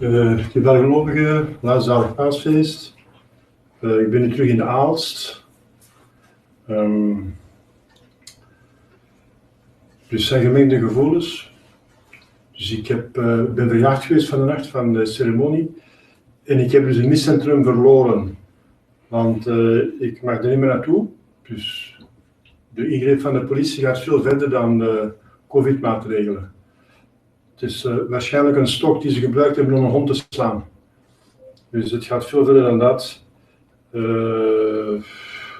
Gelovigen, laatst zalig paasfeest. Ik ben nu terug in de Aalst. Dus het zijn gemengde gevoelens. Dus ik ben verjaagd geweest van de nacht van de ceremonie. En ik heb dus het miscentrum verloren. Want ik mag er niet meer naartoe. Dus de ingreep van de politie gaat veel verder dan de COVID-maatregelen. Het is waarschijnlijk een stok die ze gebruikt hebben om een hond te slaan. Dus het gaat veel verder dan dat.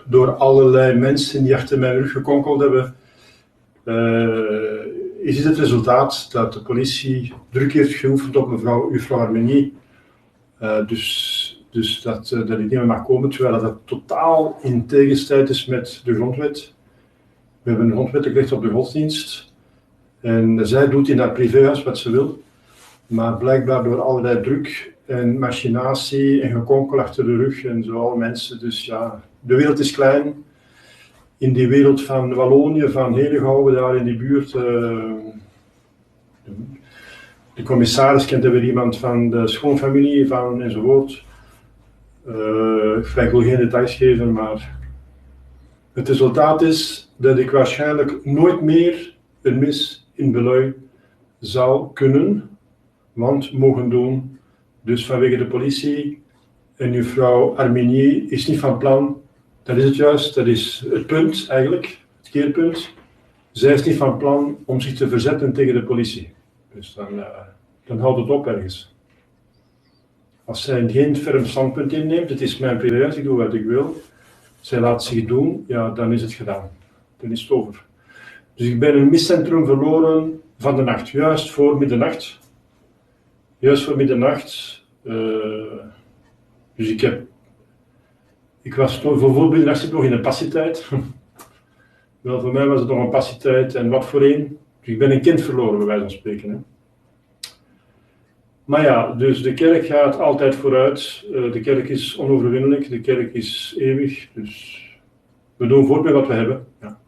Door allerlei mensen die achter mijn rug gekonkeld hebben, is dit het resultaat dat de politie druk heeft geoefend op juffrouw Armenie. Dus dat ik niet meer mag komen, terwijl dat totaal in tegenstrijd is met de grondwet. We hebben een grondwettelijk recht op de godsdienst. En zij doet in haar privéhuis wat ze wil. Maar blijkbaar door allerlei druk en machinatie en gekonkel achter de rug en zo alle mensen. Dus ja, de wereld is klein. In die wereld van Wallonië, van Henegouwen, daar in die buurt. De commissaris kent er weer iemand van de schoonfamilie van enzovoort. Ik wil geen details geven, maar het resultaat is dat ik waarschijnlijk nooit meer een mis in Belui zou kunnen, mogen doen. Dus vanwege de politie en mevrouw Armenier is niet van plan, dat is het juist, dat is het punt eigenlijk, het keerpunt. Zij is niet van plan om zich te verzetten tegen de politie. Dus dan houdt het op ergens. Als zij geen ferm standpunt inneemt, het is mijn privéhuis, ik doe wat ik wil. Zij laat zich doen, ja, dan is het gedaan. Dan is het over. Dus ik ben een miscentrum verloren van de nacht, juist voor middernacht. Juist voor middernacht. Dus ik was voor middernacht nog in een passietijd. Wel, voor mij was het nog een passietijd en wat voor een. Dus ik ben een kind verloren, bij wijze van spreken. Hè. Maar ja, dus de kerk gaat altijd vooruit. De kerk is onoverwinnelijk, de kerk is eeuwig. Dus we doen voort met wat we hebben. Ja.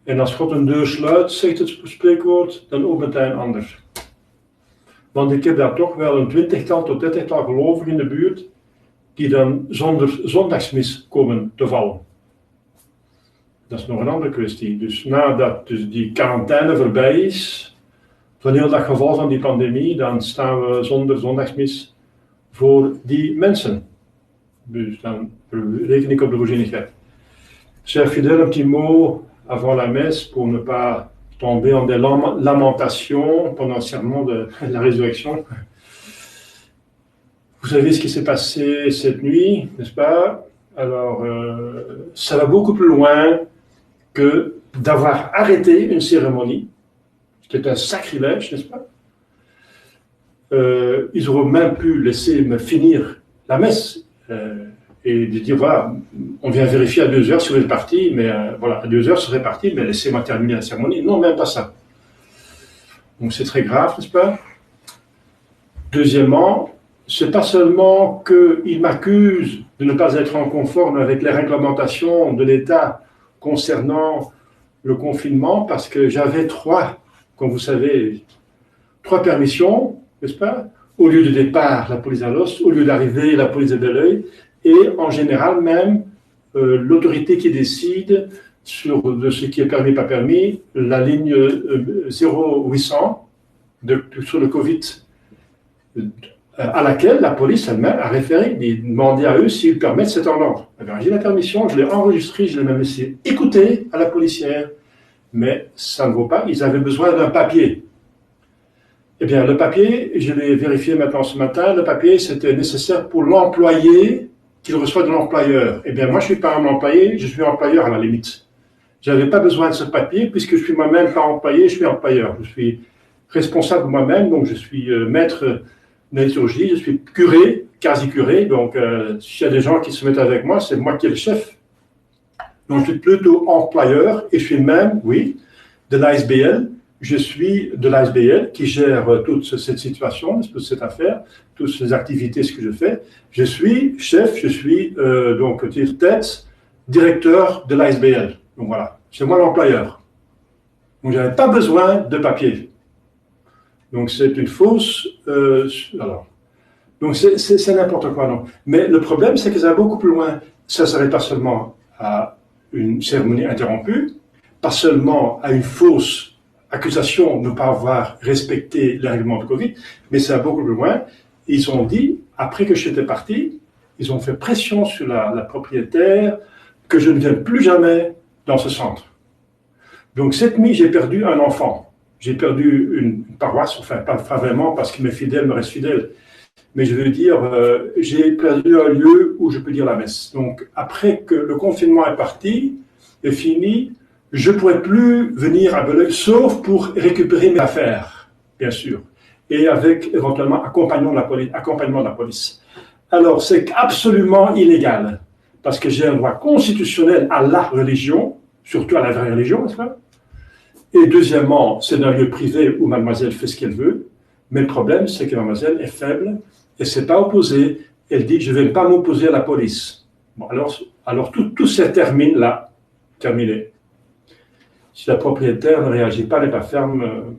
En als God een deur sluit, zegt het spreekwoord, dan opent hij een ander. Want ik heb daar toch wel een 20-tal tot 30-tal gelovigen in de buurt, die dan zonder zondagsmis komen te vallen. Dat is nog een andere kwestie. Dus nadat die quarantaine voorbij is, van heel dat geval van die pandemie, dan staan we zonder zondagsmis voor die mensen. Dus dan reken ik op de voorzienigheid. Cher fidèle, un petit mot avant la messe pour ne pas tomber en des lamentations pendant le serment de la résurrection. Vous savez ce qui s'est passé cette nuit, n'est-ce pas? Alors, ça va beaucoup plus loin que d'avoir arrêté une cérémonie, ce qui est un sacrilège, n'est-ce pas? Ils auraient même pu laisser me finir la messe et de dire, voilà, on vient vérifier à 2 heures si vous êtes parti, mais voilà, à 2 heures, je serai parti, mais laissez-moi terminer la cérémonie. Non, même pas ça. Donc c'est très grave, n'est-ce pas? Deuxièmement, c'est pas seulement qu'ils m'accusent de ne pas être en conforme avec les réglementations de l'État concernant le confinement, parce que j'avais comme vous savez, 3 permissions, n'est-ce pas? Au lieu de départ, la police d'Alost, au lieu d'arrivée, la police de Belœil, et en général même, l'autorité qui décide de ce qui est permis, pas permis, la ligne 0800 sur le Covid, à laquelle la police elle-même a référé, demandé à eux s'ils permettent cet ordre. J'ai la permission, je l'ai enregistré, je l'ai même laissé écouter à la policière, mais ça ne vaut pas, ils avaient besoin d'un papier. Eh bien, le papier, je l'ai vérifié maintenant ce matin, le papier c'était nécessaire pour l'employé qu'il reçoit de l'employeur. Eh bien, moi je ne suis pas un employé, je suis employeur à la limite. Je n'avais pas besoin de ce papier puisque je suis moi-même pas employé, je suis employeur. Je suis responsable moi-même, donc je suis maître de liturgie, je suis curé, quasi-curé, donc s'il y a des gens qui se mettent avec moi, c'est moi qui est le chef. Donc je suis plutôt employeur et je suis même, oui, de l'ASBL. Je suis de l'ASBL qui gère toute cette situation, toute cette affaire, toutes ces activités, ce que je fais. Je suis chef, je suis donc tête, directeur de l'ASBL. Donc voilà, c'est moi l'employeur. Donc je n'avais pas besoin de papier. Donc c'est une fausse... alors, donc c'est n'importe quoi, non. Mais le problème, c'est que ça va beaucoup plus loin. Ça ne s'arrête pas seulement à une cérémonie interrompue, pas seulement à une fausse accusation de ne pas avoir respecté les règlements de Covid, mais ça va beaucoup plus loin. Ils ont dit, après que j'étais parti, ils ont fait pression sur la propriétaire que je ne vienne plus jamais dans ce centre. Donc cette nuit, j'ai perdu un enfant. J'ai perdu une paroisse, enfin pas vraiment parce que mes fidèles me restent fidèles, mais je veux dire, j'ai perdu un lieu où je peux dire la messe. Donc après que le confinement est parti, est fini, je ne pourrais plus venir à Belœil, sauf pour récupérer mes affaires, bien sûr, et avec éventuellement accompagnement de la police. Alors c'est absolument illégal, parce que j'ai un droit constitutionnel à la religion, surtout à la vraie religion, n'est-ce pas? Et deuxièmement, c'est un lieu privé où mademoiselle fait ce qu'elle veut, mais le problème, c'est que mademoiselle est faible, elle ne s'est pas opposée, elle dit « je ne vais pas m'opposer à la police ». Bon, alors tout se termine là, terminé. Si la propriétaire ne réagit pas, n'est pas ferme,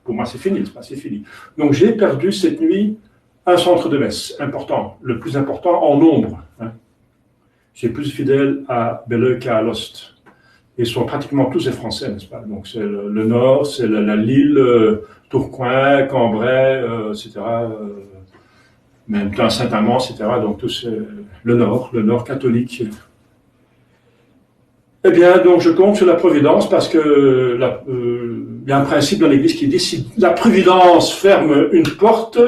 pour moi c'est fini, c'est fini. Donc j'ai perdu cette nuit un centre de messe important, le plus important en nombre. Hein. J'ai plus de fidèles à Belœil qu'à Alost. Ils sont pratiquement tous des Français, n'est-ce pas? Donc c'est le Nord, c'est la Lille, Tourcoing, Cambrai, etc. Même Saint-Amand, etc. Donc tous le Nord catholique. Eh bien, donc je compte sur la providence parce que il y a un principe dans l'Église qui dit si la providence ferme une porte,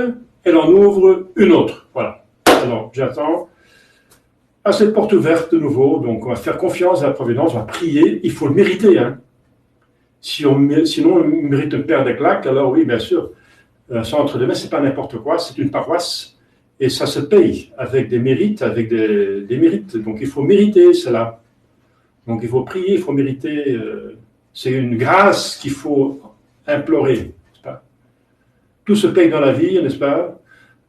elle en ouvre une autre. Voilà. Alors, j'attends à cette porte ouverte de nouveau. Donc, on va faire confiance à la providence, on va prier. Il faut le mériter. Hein. Sinon, on mérite un père des claques. Alors oui, bien sûr, un centre de messe, c'est pas n'importe quoi. C'est une paroisse et ça se paye avec des mérites, avec des mérites. Donc, il faut mériter cela. Donc il faut prier, il faut mériter, c'est une grâce qu'il faut implorer, n'est-ce pas? Tout se paye dans la vie, n'est-ce pas?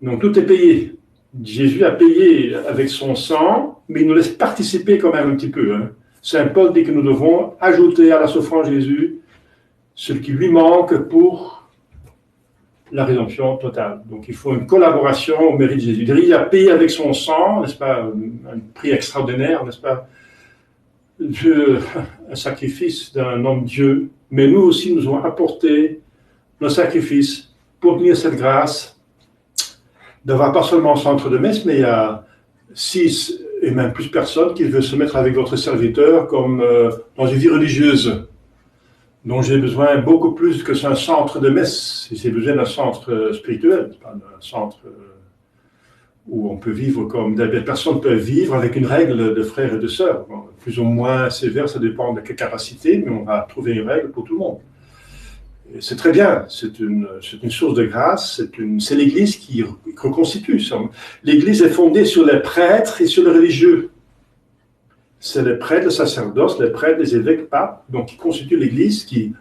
Donc tout est payé. Jésus a payé avec son sang, mais il nous laisse participer quand même un petit peu. Hein. Saint Paul dit que nous devons ajouter à la souffrance de Jésus ce qui lui manque pour la rédemption totale. Donc il faut une collaboration au mérite de Jésus. Il a payé avec son sang, n'est-ce pas? Un prix extraordinaire, n'est-ce pas? Un sacrifice d'un homme Dieu, mais nous aussi nous avons apporté nos sacrifices pour obtenir cette grâce d'avoir pas seulement un centre de messe, mais il y a 6 et même plus personnes qui veulent se mettre avec votre serviteur comme dans une vie religieuse, dont j'ai besoin beaucoup plus que un centre de messe. J'ai besoin d'un centre spirituel, pas d'un centre où on peut vivre comme des personnes peuvent vivre avec une règle de frères et de sœurs. Bon, plus ou moins sévère, ça dépend de quelle capacité, mais on va trouver une règle pour tout le monde. Et c'est très bien, c'est une source de grâce, c'est l'Église qui reconstitue. L'Église est fondée sur les prêtres et sur les religieux. C'est les prêtres, le sacerdoce, les prêtres, les évêques, papes, donc qui constituent l'Église, qui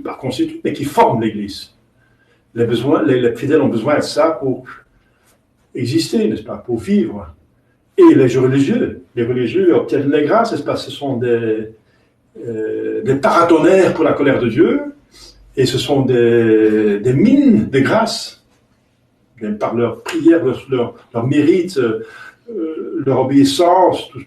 pas constituent, mais qui forment l'Église. Les fidèles ont besoin de ça pour exister, n'est-ce pas, pour vivre. Et les religieux obtiennent les grâces, n'est-ce pas, ce sont des paratonnerres pour la colère de Dieu, et ce sont des mines de grâce, par leur prière, leur mérite, leur obéissance, tout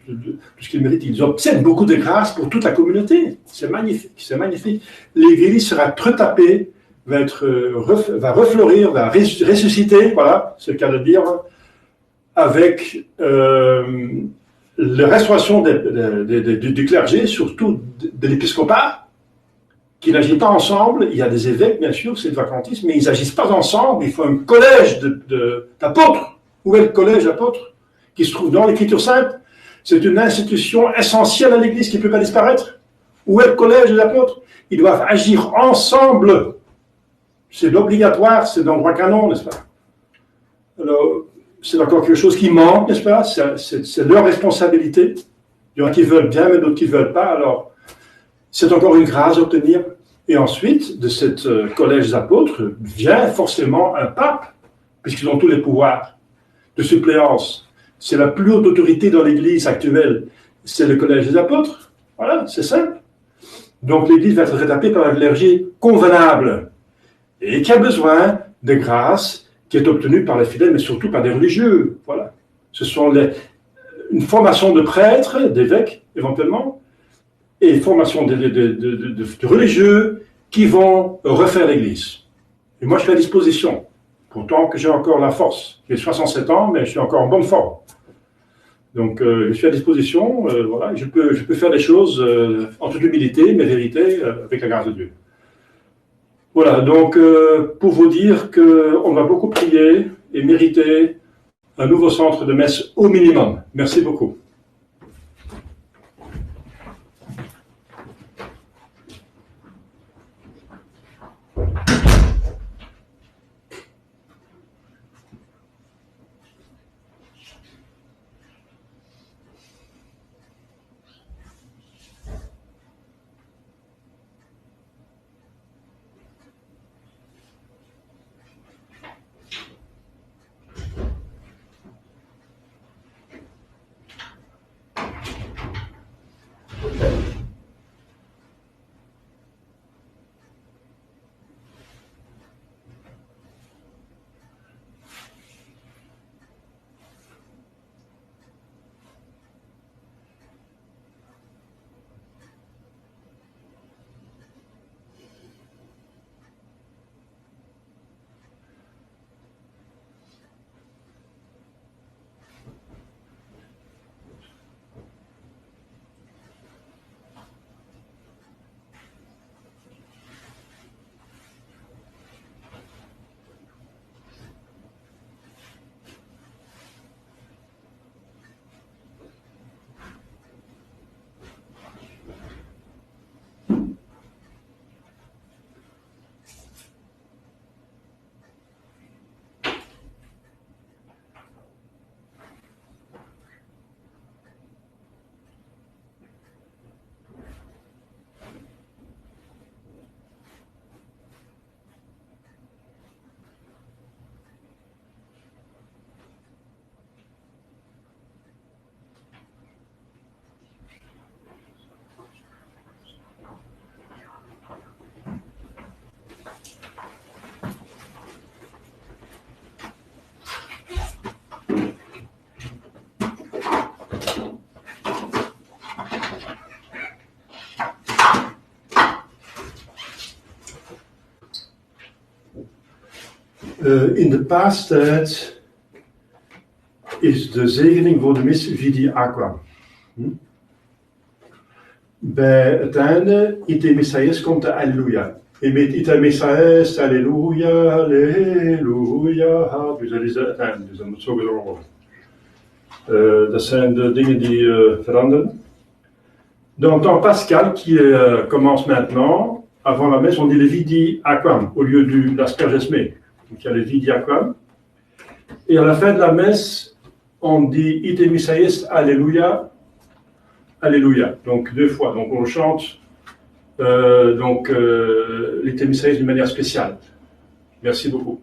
ce qu'ils méritent, ils obtiennent beaucoup de grâce pour toute la communauté. C'est magnifique, c'est magnifique. L'Église sera retapée, va refleurir, va ressusciter, voilà, c'est le cas de dire, avec la restauration du clergé, surtout de l'épiscopat, qui n'agit pas ensemble. Il y a des évêques, bien sûr, c'est le vacantisme, mais ils n'agissent pas ensemble. Il faut un collège d'apôtres. Où est le collège d'apôtres qui se trouve dans l'Écriture sainte? C'est une institution essentielle à l'Église qui ne peut pas disparaître. Où est le collège des apôtres? Ils doivent agir ensemble. C'est obligatoire, c'est dans le droit canon, n'est-ce pas? Alors, c'est encore quelque chose qui manque, n'est-ce pas? C'est leur responsabilité. Il y en a qui veulent bien, mais d'autres qui ne veulent pas. Alors, c'est encore une grâce à obtenir. Et ensuite, de cette collège des apôtres, vient forcément un pape, puisqu'ils ont tous les pouvoirs de suppléance. C'est la plus haute autorité dans l'Église actuelle. C'est le collège des apôtres. Voilà, c'est simple. Donc, l'Église va être retapée par un clergé convenable et qui a besoin de grâce qui est obtenue par les fidèles, mais surtout par des religieux. Voilà. Ce sont une formation de prêtres, d'évêques éventuellement, et formation de religieux qui vont refaire l'Église. Et moi, je suis à disposition, pourtant que j'ai encore la force. J'ai 67 ans, mais je suis encore en bonne forme. Donc, je suis à disposition, voilà, je peux faire des choses en toute humilité, mais vérité, avec la grâce de Dieu. Voilà, donc, pour vous dire qu'on va beaucoup prier et mériter un nouveau centre de messe au minimum. Merci beaucoup. In de paastijd is de zegening voor de mis vidi aqua. Bij het einde, ite Messias komt de Alleluia. En met ite Messias, Alleluia, Alleluia. Dus dat is het einde, dus dat moet zo gezongen worden. Dat zijn de dingen die veranderen. Dans le temps pascal qui commence maintenant, avant la messe, on dit le vidi aquam au lieu de l'asperges me. Donc il y a le vidi aquam. Et à la fin de la messe, on dit ite Messias, Alléluia, Alléluia. Donc 2 fois. Donc on chante l'ite Messias d'une manière spéciale. Merci beaucoup.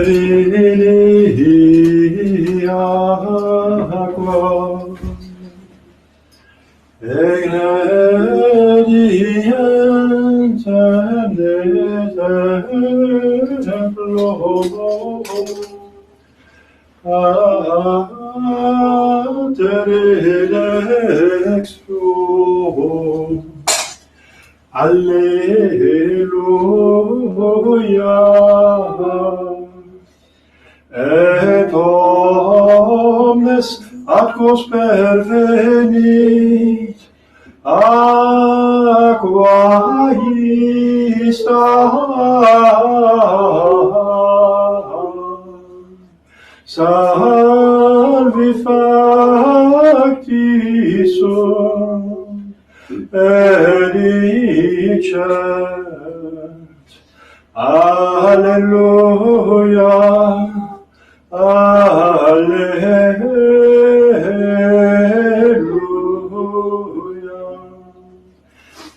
vidi acqua, egredientem de templo, atere dextro, alleluia, et omnes atquos pervenit, aqua ista, salvi facti sunt, edicet, alleluia, alleluia.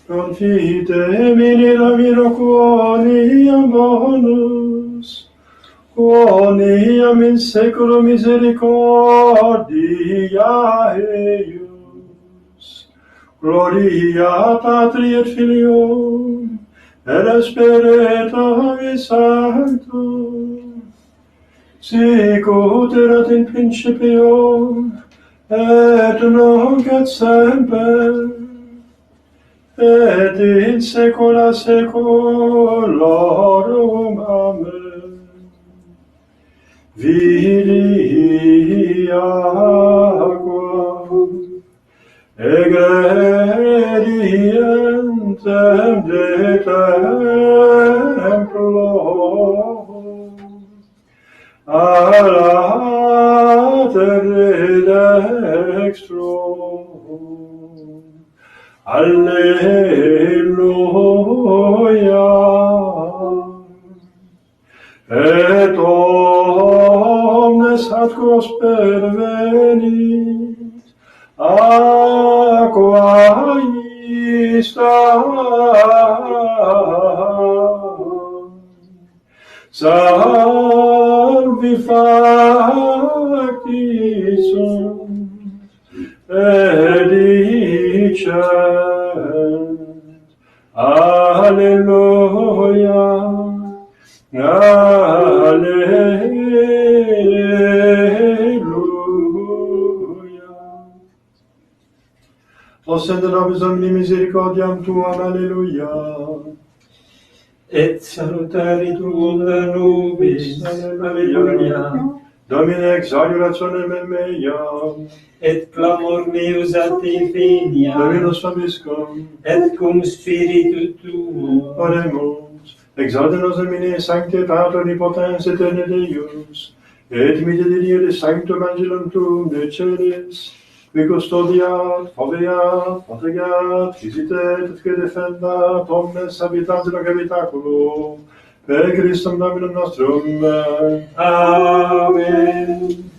Confitem in Domino quoniam bonus, quoniam in saeculum misericordia eius. Gloria Patri et Filio, et Spiritui Sancto, sic ut erat in principio, et nunc et semper, et in saecula saeculorum. Amen. Vidi aqua, egredientem de templo, alatere dextro, alleluia, et omnes atquos pervenit, aqua ista, salvi facti sunt, edicet, alleluia, alleluia. Oscende nobis Domini misericordiam tuam, alleluia. Et salutari tuum nobis, alleluia. Domine exaudirationem meam, Et clamor meus a te veniam, Dominus vobiscum, et cum spiritu tuo. oremus. Exalte nos Domine, Sancte Pater omnipotens aeterne Deus, et misericorde sanctum angelum tuum de celis, qui custodiat, foveat, protegat, visitet, et que defendat omnes habitantes loc habitaculo, per Christum Dominum nostrum. Amen.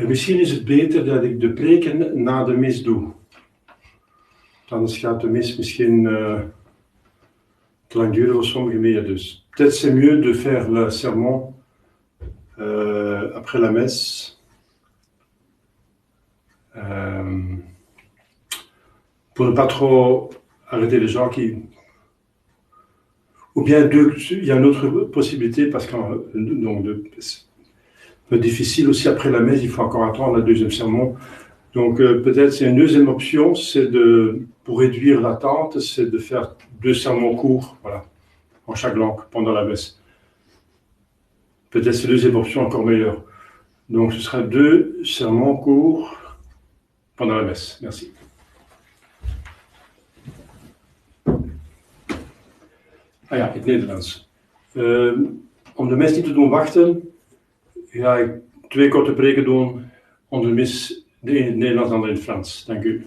Misschien is het beter dat ik de preken na de mis doe. Anders gaat de mis misschien te lang duren voor sommigen meer. Dus peut-être c'est mieux de faire le sermon après la messe. Pour ne pas trop arrêter les gens qui... Ou bien il y a une autre possibilité parce que c'est un peu difficile aussi après la messe, il faut encore attendre le deuxième sermon. Donc peut-être c'est une deuxième option, c'est pour réduire l'attente, c'est de faire 2 sermons courts, voilà, en chaque langue pendant la messe. Peut-être c'est la deuxième option encore meilleure. Donc ce sera 2 sermons courts pendant la messe. Merci. Ah ja, het Nederlands. Om de mes niet te doen wachten, ga ik 2 korte preken doen onder de mis, de een in het Nederlands, de andere in het Frans. Dank u.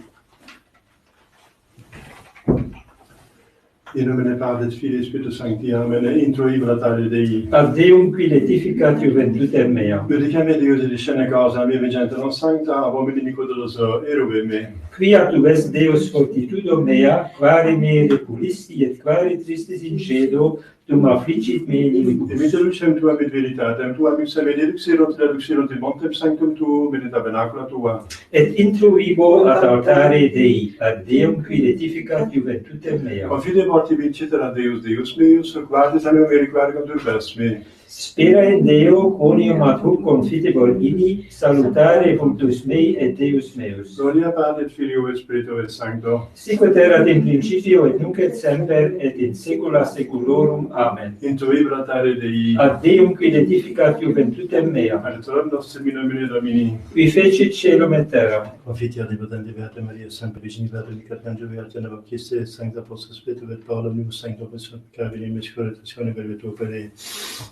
In nomine Patris, Filii, Spiritus Sancti, amen. Intro Ibratale Dei. Ad Deum qui letificat juventutem mea. Benedicame Deus et discerne causa mea vigente non sancta, abomini iniquitoso eruve me. Quia tu es Deus fortitudo mea, quare me repulisti et quare tristis in cedo, tum affligit me in Et mite lucem tua mit veritatem, tua mixam et deduxerunt in montem sanctum tuum, et in tabernacula tua. Et intruibo ad altare Dei, ad Deum qui letificat juventutem mea. Confide morti vinciter ad Deus meus, quatis a me requarigam turbes me. Spera in Deo, quoniam ad hoc confitebor ibi, salutare vultus mei et Deus meus. Gloria Patri et Filio et Spiritu et Sancto. Sic ut erat in principio et nunc et semper et in saecula saeculorum. Amen. Intro Ibratale Dei. Ad Deum qui letificat juventutem mea. Adiutorium nostrum in nomine Domini. Qui fecit caelum et terram. Confitia de potente Beata Maria, Sancta Virginis Beata Micatange, Beata Nava Christe, Sancta Apostol Spiritu et Paolo, Nubus Sancto Persona, Carvini, Mescoretazione, Perpetuo Pere.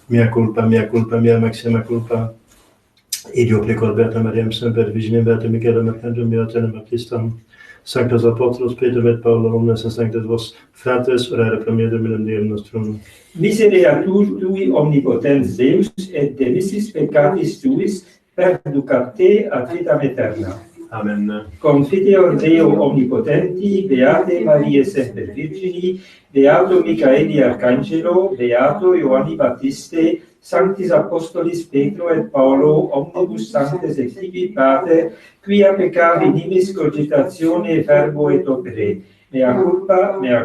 Mea culpa, mea maxima culpa. Idio plecor Beata Mariam, Semper Virginia Beata Michaela, Mercantum, Beata Nava Christam. Sanctos Apostolos, Peter et Paolo, omnes sanctos vos fratres, orare pro mea Dominum Deum nostrum. Misereatur tui omnipotens Deus et demissis peccatis tuis perducat te ad vitam aeterna. Amen. Confiteor Deo omnipotenti, Beate Mariae semper Virgini, Beato Michaeli Arcangelo, Beato Ioanni Baptiste, Sanctis Apostolis Petro et Paolo, omnibus sanctes exhibi Pater, quia peccavi nimis cogitatione verbo et opere. Mea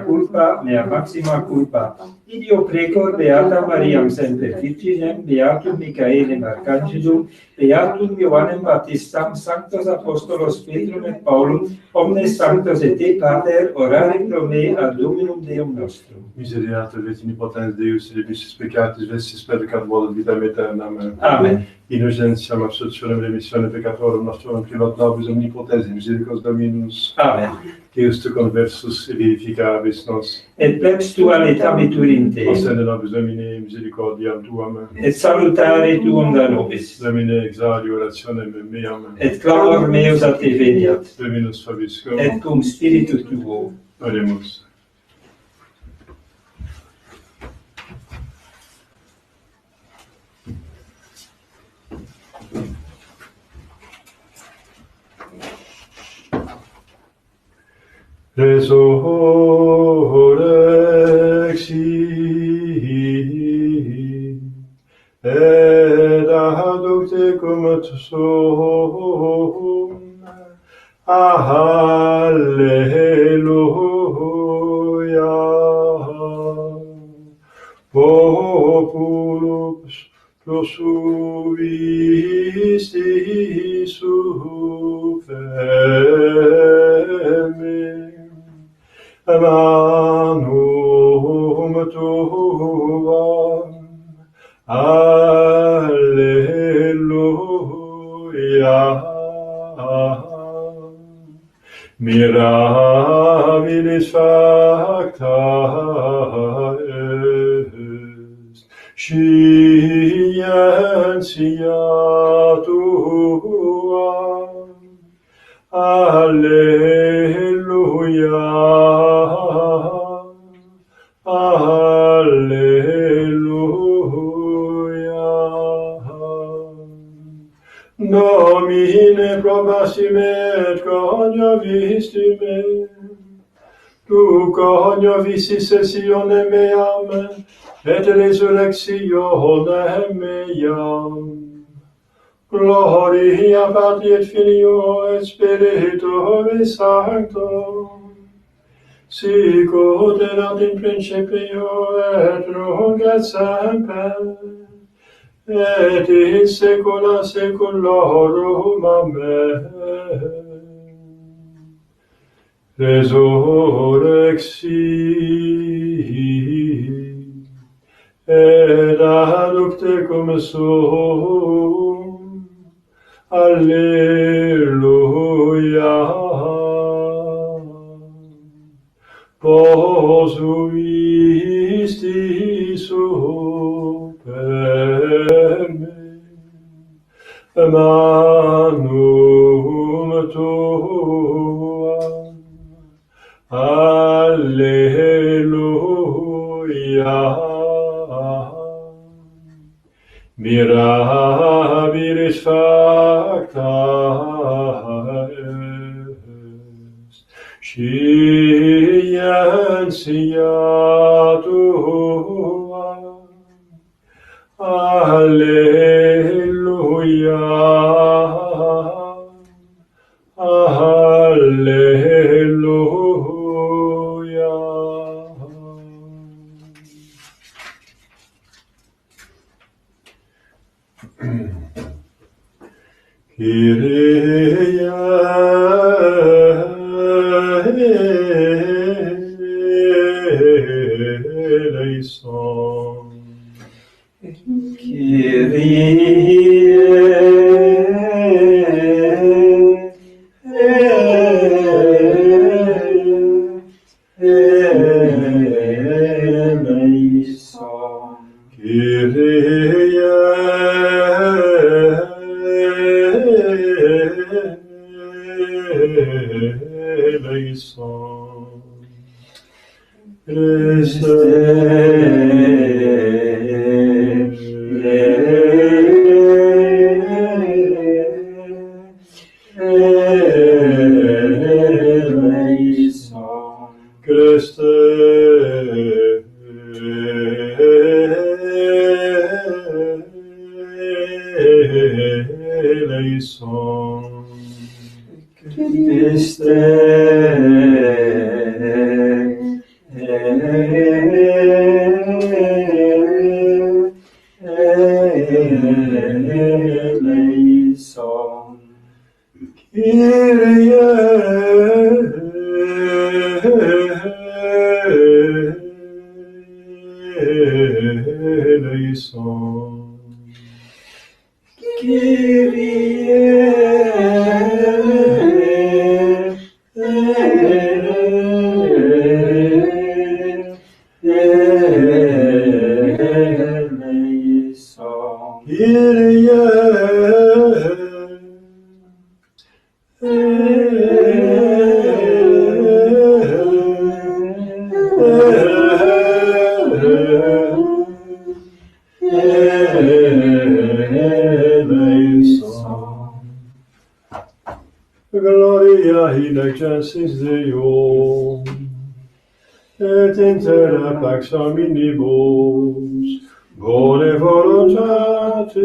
culpa, mea maxima culpa. Idio precor Beata Mariam semper Virginem, Beatum Michaelem Arcangelum, Beatum Ioannem Baptistam, Sanctos Apostolos Petrum et Paulum, omnes sanctos et te, Pater, orare pro me ad Dominum Deum nostrum. Misereatur omnipotens Deus, et demissis peccatis vestis perducat volet vitam aeternam. Amen. Innocentiam absolutionem remissione peccatorum nostrum, privat nobis omnipotens, misericors Dominus. Amen. Deus tu conversus et vivificabis nos. Et plex tua letabitur in te, Ostende nobis Domine misericordiam tuam. et salutare tuum da nobis, Domine exaudi orationem meam. et clamor meus a te veniat, Dominus vobiscum. et cum spiritu tuo. Oremus. Resurrexi et adducte cum sum. Alleluia. Populus prosuvisti suffermi. Emanum tuam. Alleluia. Mirabilis facta est, scientia tua. Alleluia. Alleluia. Domine probasime et coniovisti me, tu coniovisti sessione meam, et resurrectione meam. Gloria Patri et Filio et Spiritui Sancto, sic ut erat in principio et nunc et semper, et in saecula saeculorum. Amen. Resurrexi et adducte cum sum. Alleluia. Posuisti super me, manum tuam. Alleluia. Mirabilis facta est, scientia tua. Alleluia. Alleluia. Kyrie eleison. Gloria in excelsis Deo, et in terra pax hominibus, bone voluntatis,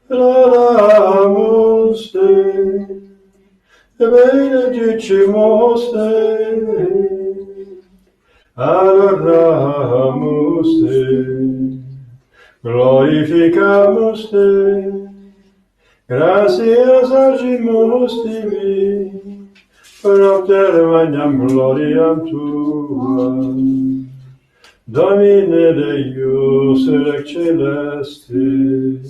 laudamus te, benedicimus te, adoramus te, glorificamus te, gratias agimus tibi, propter magnam gloriam tuam. Domine Deus rex celestis,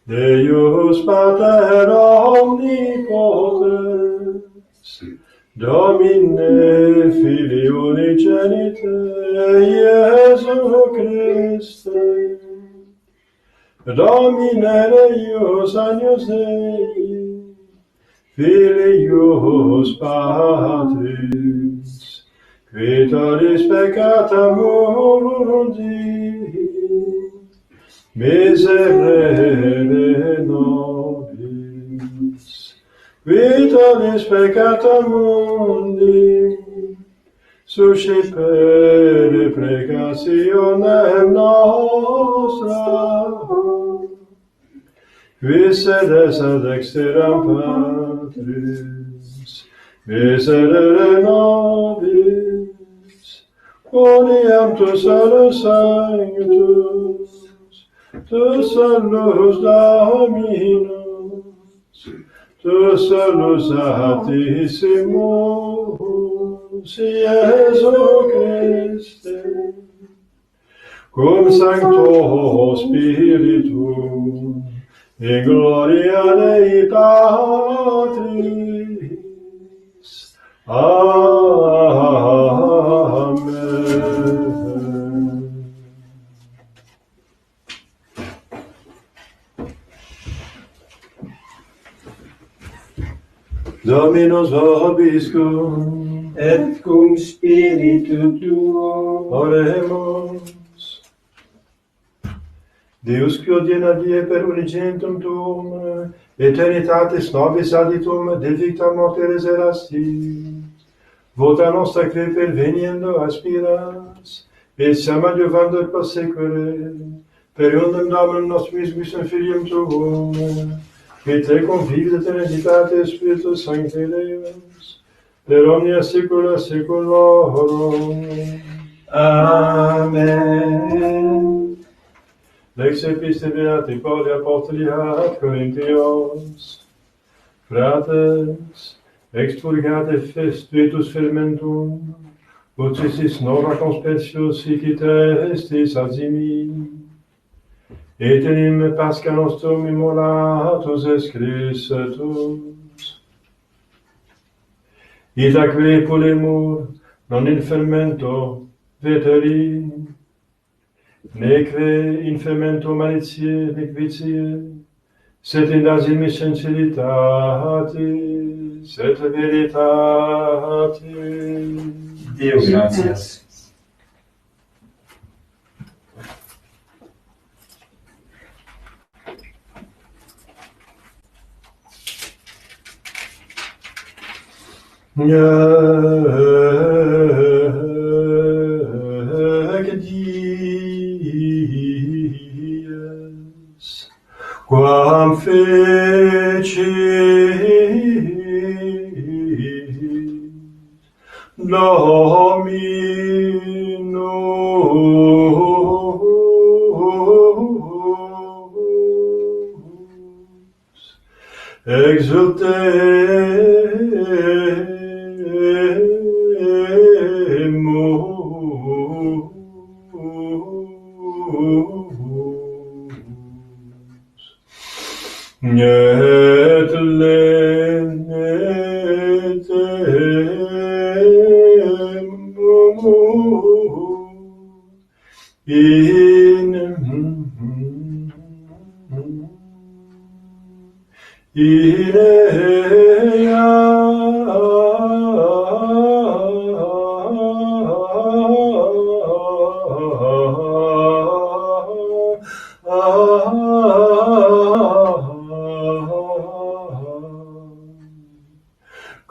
Deus Pater omnipotens, Domine Filii unigenite, Iesu Christe, Domine Deus agnus Dei, Filius Patris, qui tollis peccata mundi, miserere vitalis peccata mundi, suscipere precationem nostra, qui sedes ad exteram Patris, miserere nobis, quoniam tu salus sanctus, tu salus Dominus, tu salus Altissimus, Iesu Christe, cum Sancto Spiritum, in gloria Dei Patris. Amen. Dominus vobiscum, et cum spiritu tuo. oremus. Deus qui odiena die per unigenitum tuum, eternitatis nobis aditum, de victa morte reserasti. Vota nostra que perveniendo aspiras, et siam adjuvando et persequere, per undem Dominum nostrum Iesus Filium tuum, qui te convivi et Trinitate Spiritus Sancti Deus, per omnia saecula saeculorum. Amen. Lex episte beati Pauli apostoli ad Corinthios. Fratres, expurgate spiritus fermentum, ut estis nova conspensio sicite estis azimi. Et enim Pascha nostrum immolatus es Christus. Idaque polemur, non in fermento veteri, neque in fermento malitiae nequitiae, sed in asimi sinceritatis et veritatis. Deo gratias. Nec dies, quam fecit Dominus, exultemus, et lenetemus in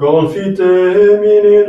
Confitem in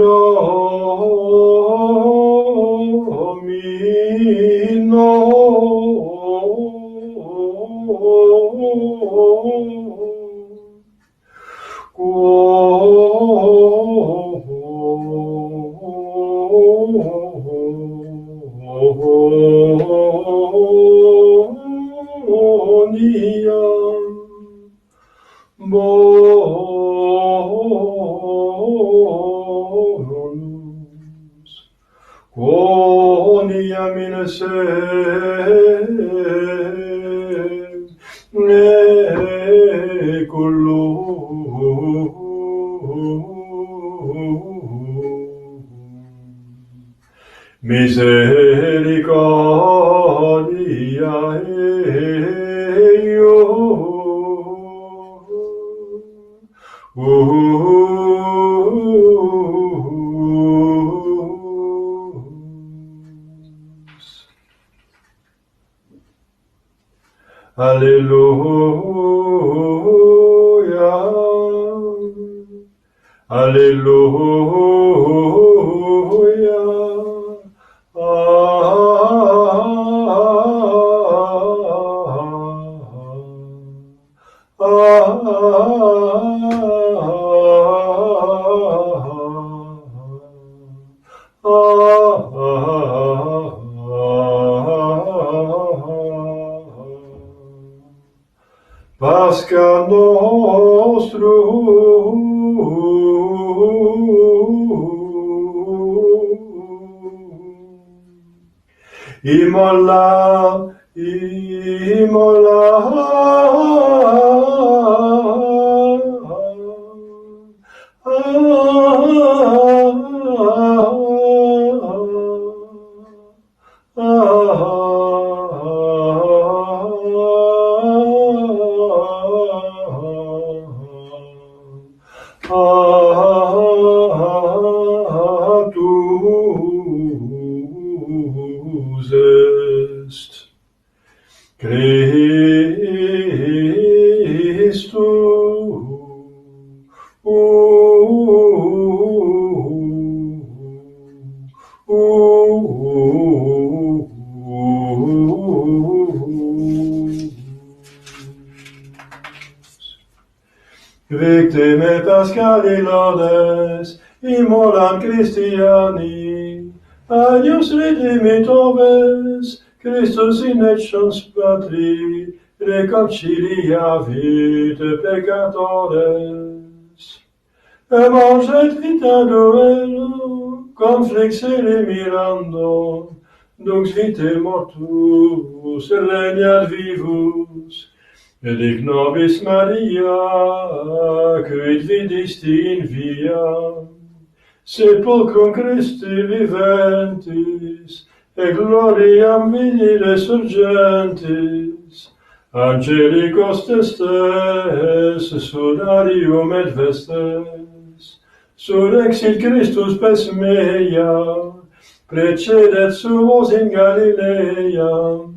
bonus, quoniam in misericordia Alleluia. Alleluia. Pasca nostrum, immola, tuus est Victime Pascali laudes, immolam Christiani, agnus redimitor ves, Christus in ections patri, reconciliavit peccatores. Emanget vita duello, conflixere mirando, dux vitae mortus regnat vivus, et hic nobis Maria, quid vidisti in via, sepulcrum Christi viventis, et gloriam vidi resurgentis, angelicos testes, sudarium et vestes, surrexit Christus pes mea, precedet suos in Galileam.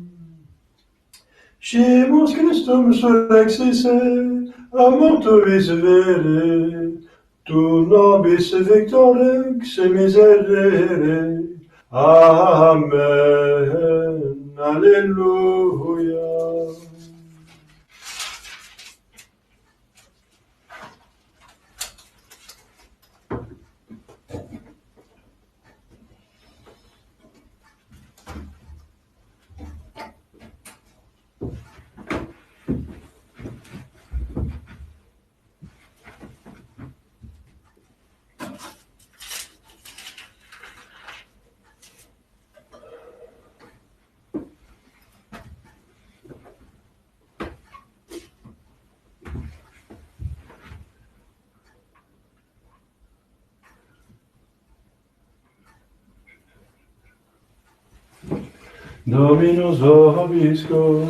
Scimus Christum surrexisse, a mortuis vere, tu nobis victorex miserere. Amen. Alleluia. Dominus vobiscum,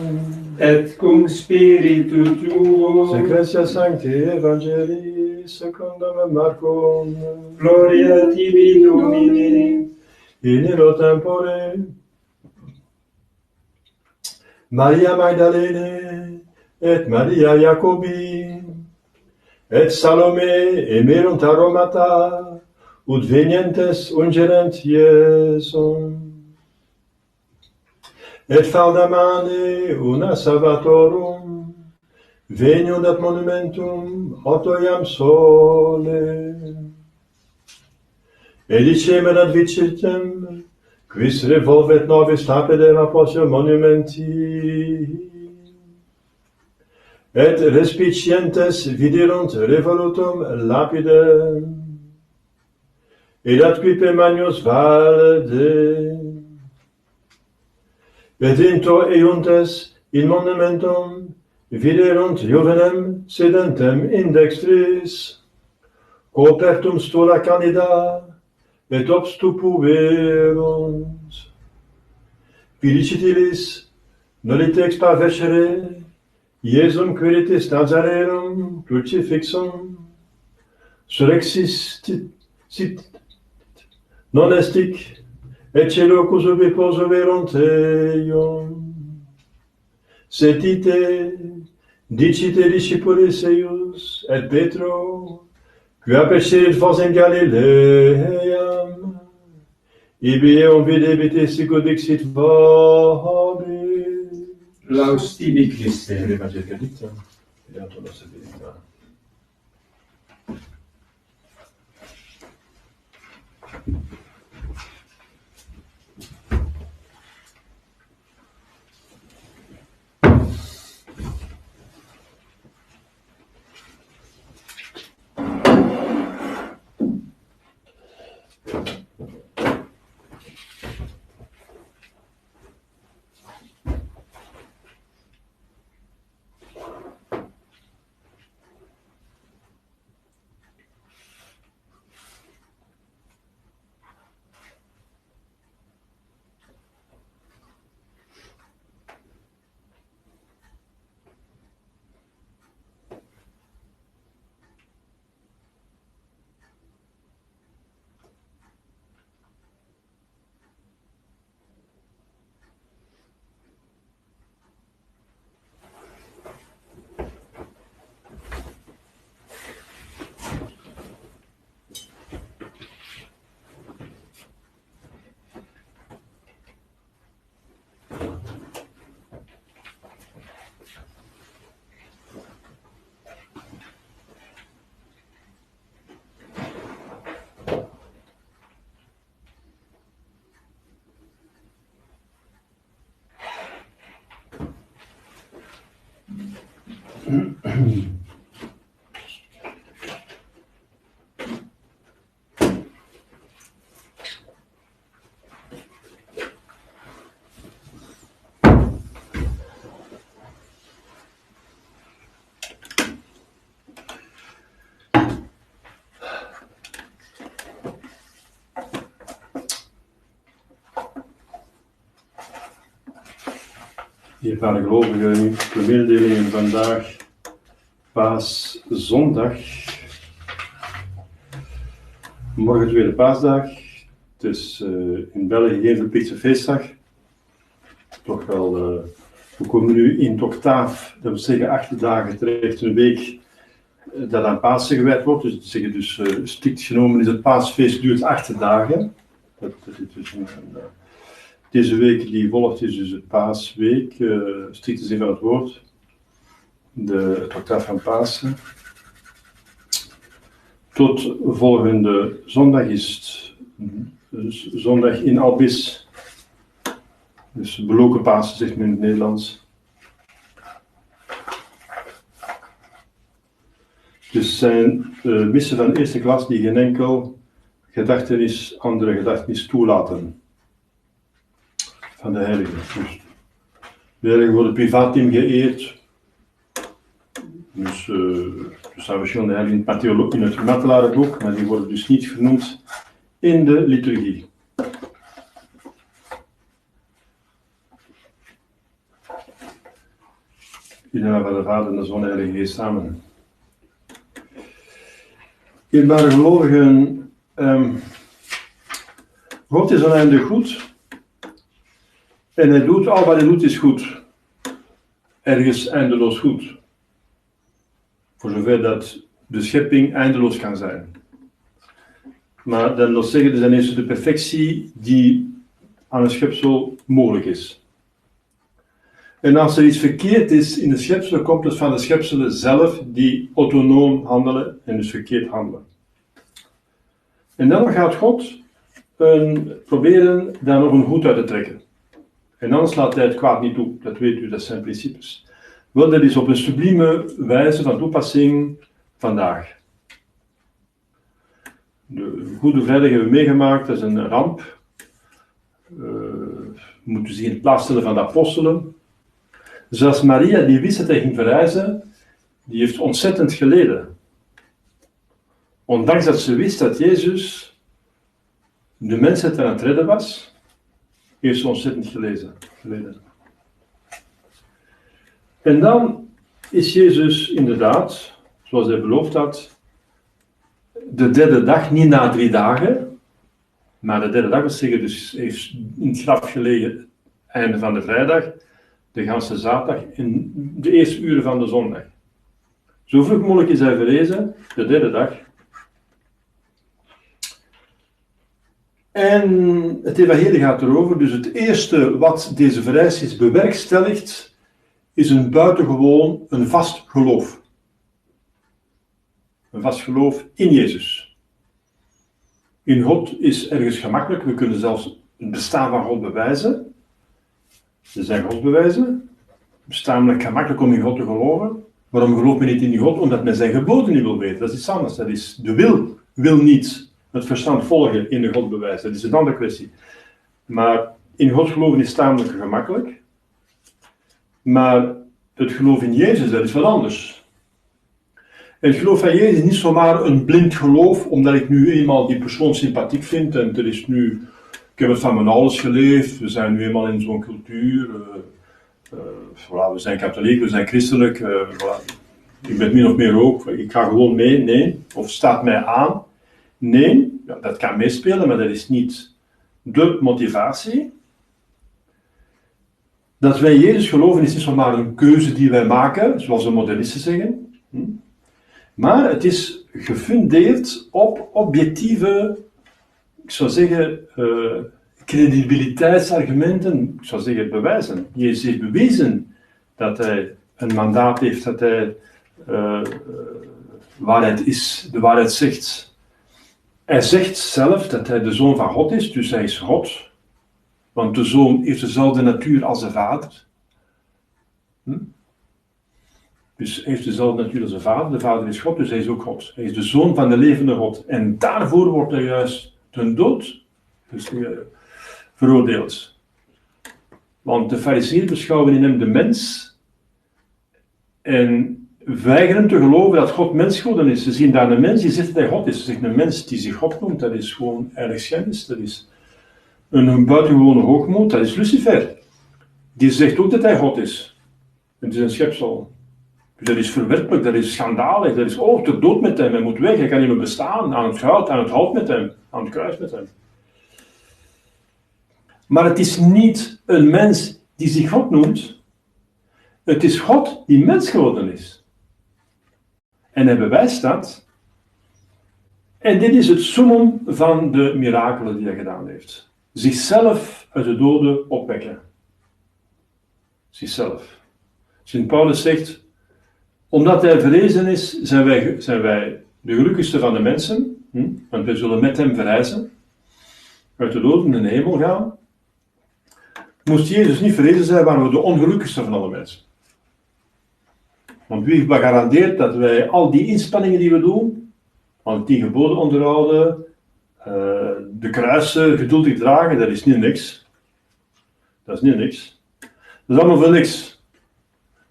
et cum spiritu tuo, Secretia Sancti Evangelii secundum Marcum, gloria tibi Domine. in illo tempore, Maria Magdalene, et Maria Jacobi, et Salome emirunt aromata, ut venientes ungerent Iesum. Et faldamane una Salvatorum, veniunt ad monumentum autoiam sole. Et dicemur ad vicitem, quis revolvet nobis tapedem apostio monumenti. Et respicientes viderunt revolutum lapidem, et atquipe magnos valde. Et into eiuntes in monumentum viderunt juvenem sedentem in dextris, copertum stula candida, et obstupuerunt. Felicitilis nolite expavescere, Iesum quiritis Nazareum crucifixum, surrexistit non estic, et celocus ubi posuverunt eium. Sed ite dicite discipulis eius, et Petro, Qui a péché de force en Galilea, ibi on vide bitesse codexit vobis. Laus tibi Christe. Evangelica dicta, Beato nos benedicta. Dierbare gelovigen, de mededelingen vandaag, Paaszondag. Morgen tweede paasdag. Het is in België geen verplichte feestdag. Toch wel, we komen nu in het octaaf, dat wil zeggen 8 dagen terecht, een week dat aan Pasen gewijd wordt. Dus, dat zeggen dus strikt genomen is het paasfeest duurt 8 dagen. Dat is dus deze week die volgt is dus het paasweek, strikte zin van het woord. Het octaaf van Pasen. Tot volgende zondag is het dus zondag in Albis. Dus beloken Pasen zegt men in het Nederlands. Dus het zijn missen van eerste klas die geen enkel andere gedachtenis toelaten. Van de heiligen. Dus de heiligen worden privaatteam geëerd. Dus er staan verschillende heiligen in het Immaculate-boek, maar die worden dus niet genoemd in de liturgie. In de naam van de Vader en de Zoon en de Heilige Geest samen. Dierbare gelovigen, God is oneindig goed. En hij doet, al wat hij doet is goed. Ergens eindeloos goed. Voor zover dat de schepping eindeloos kan zijn. Maar dat wil zeggen, er is ineens de perfectie die aan een schepsel mogelijk is. En als er iets verkeerd is in de schepselen, komt het van de schepselen zelf die autonoom handelen en dus verkeerd handelen. En dan gaat God proberen daar nog een goed uit te trekken. En anders laat hij het kwaad niet toe. Dat weet u, dat zijn principes. Wel, dat is op een sublieme wijze van toepassing vandaag. De Goede Vrijdag hebben we meegemaakt, dat is een ramp. We moeten zich in het plaats stellen van de apostelen. Zelfs Maria, die wist dat hij ging verrijzen, die heeft ontzettend geleden. Ondanks dat ze wist dat Jezus de mensheid aan het redden was, heeft ze ontzettend geleden. En dan is Jezus inderdaad, zoals hij beloofd had, de derde dag, niet na 3 dagen, maar de derde dag, dat zeggen dus, heeft in het graf gelegen, einde van de vrijdag, de ganse zaterdag en de eerste uren van de zondag. Zo vroeg mogelijk is hij verrezen, de derde dag. En het evangelie gaat erover, dus het eerste wat deze vereistes bewerkstelligt, is een buitengewoon, een vast geloof. Een vast geloof in Jezus. In God is ergens gemakkelijk, we kunnen zelfs het bestaan van God bewijzen. Er zijn godsbewijzen. Het is tamelijk gemakkelijk om in God te geloven. Waarom gelooft men niet in die God? Omdat men zijn geboden niet wil weten. Dat is iets anders. Dat is de wil niet het verstand volgen in de godsbewijs. Dat is een andere kwestie. Maar in God geloven is tamelijk gemakkelijk. Maar het geloof in Jezus, dat is wat anders. En het geloof van Jezus is niet zomaar een blind geloof, omdat ik nu eenmaal die persoon sympathiek vind. En er is nu, ik heb het van mijn ouders geleefd, we zijn nu eenmaal in zo'n cultuur. Voilà, we zijn katholiek, we zijn christelijk. Voilà. Ik ben min of meer ook. Ik ga gewoon mee, nee. Of staat mij aan. Nee, ja, dat kan meespelen, maar dat is niet de motivatie. Dat wij Jezus geloven is niet zomaar een keuze die wij maken, zoals de modernisten zeggen. Maar het is gefundeerd op objectieve, ik zou zeggen, credibiliteitsargumenten, ik zou zeggen bewijzen. Jezus heeft bewezen dat hij een mandaat heeft, dat hij waarheid is, de waarheid zegt. Hij zegt zelf dat hij de Zoon van God is, dus hij is God. Want de Zoon heeft dezelfde natuur als de Vader. Dus hij heeft dezelfde natuur als de Vader is God, dus hij is ook God. Hij is de Zoon van de levende God. En daarvoor wordt hij juist ten dood veroordeeld. Want de Farizeeën beschouwen in hem de mens en weigeren te geloven dat God mens geworden is. Ze zien daar een mens die zegt dat hij God is. Ze zeggen een mens die zich God noemt, dat is gewoon heilig schennis, dat is een buitengewone hoogmoed, dat is Lucifer. Die zegt ook dat hij God is. Het is een schepsel. Dus dat is verwerpelijk, dat is schandalig, dat is ter dood met hem, hij moet weg, hij kan niet meer bestaan, aan het hout met hem, aan het kruis met hem. Maar het is niet een mens die zich God noemt, het is God die mens geworden is. En hij bewijst dat. En dit is het summum van de mirakelen die hij gedaan heeft. Zichzelf uit de doden opwekken. Zichzelf. Sint Paulus zegt, omdat hij verrezen is, zijn wij de gelukkigste van de mensen, want wij zullen met hem verrijzen, uit de doden in de hemel gaan. Moest Jezus niet verrezen zijn, waren we de ongelukkigste van alle mensen. Want wie garandeert dat wij al die inspanningen die we doen, van 10 geboden onderhouden, de kruisen geduldig dragen, dat is niet niks. Dat is niet niks. Dat is allemaal voor niks.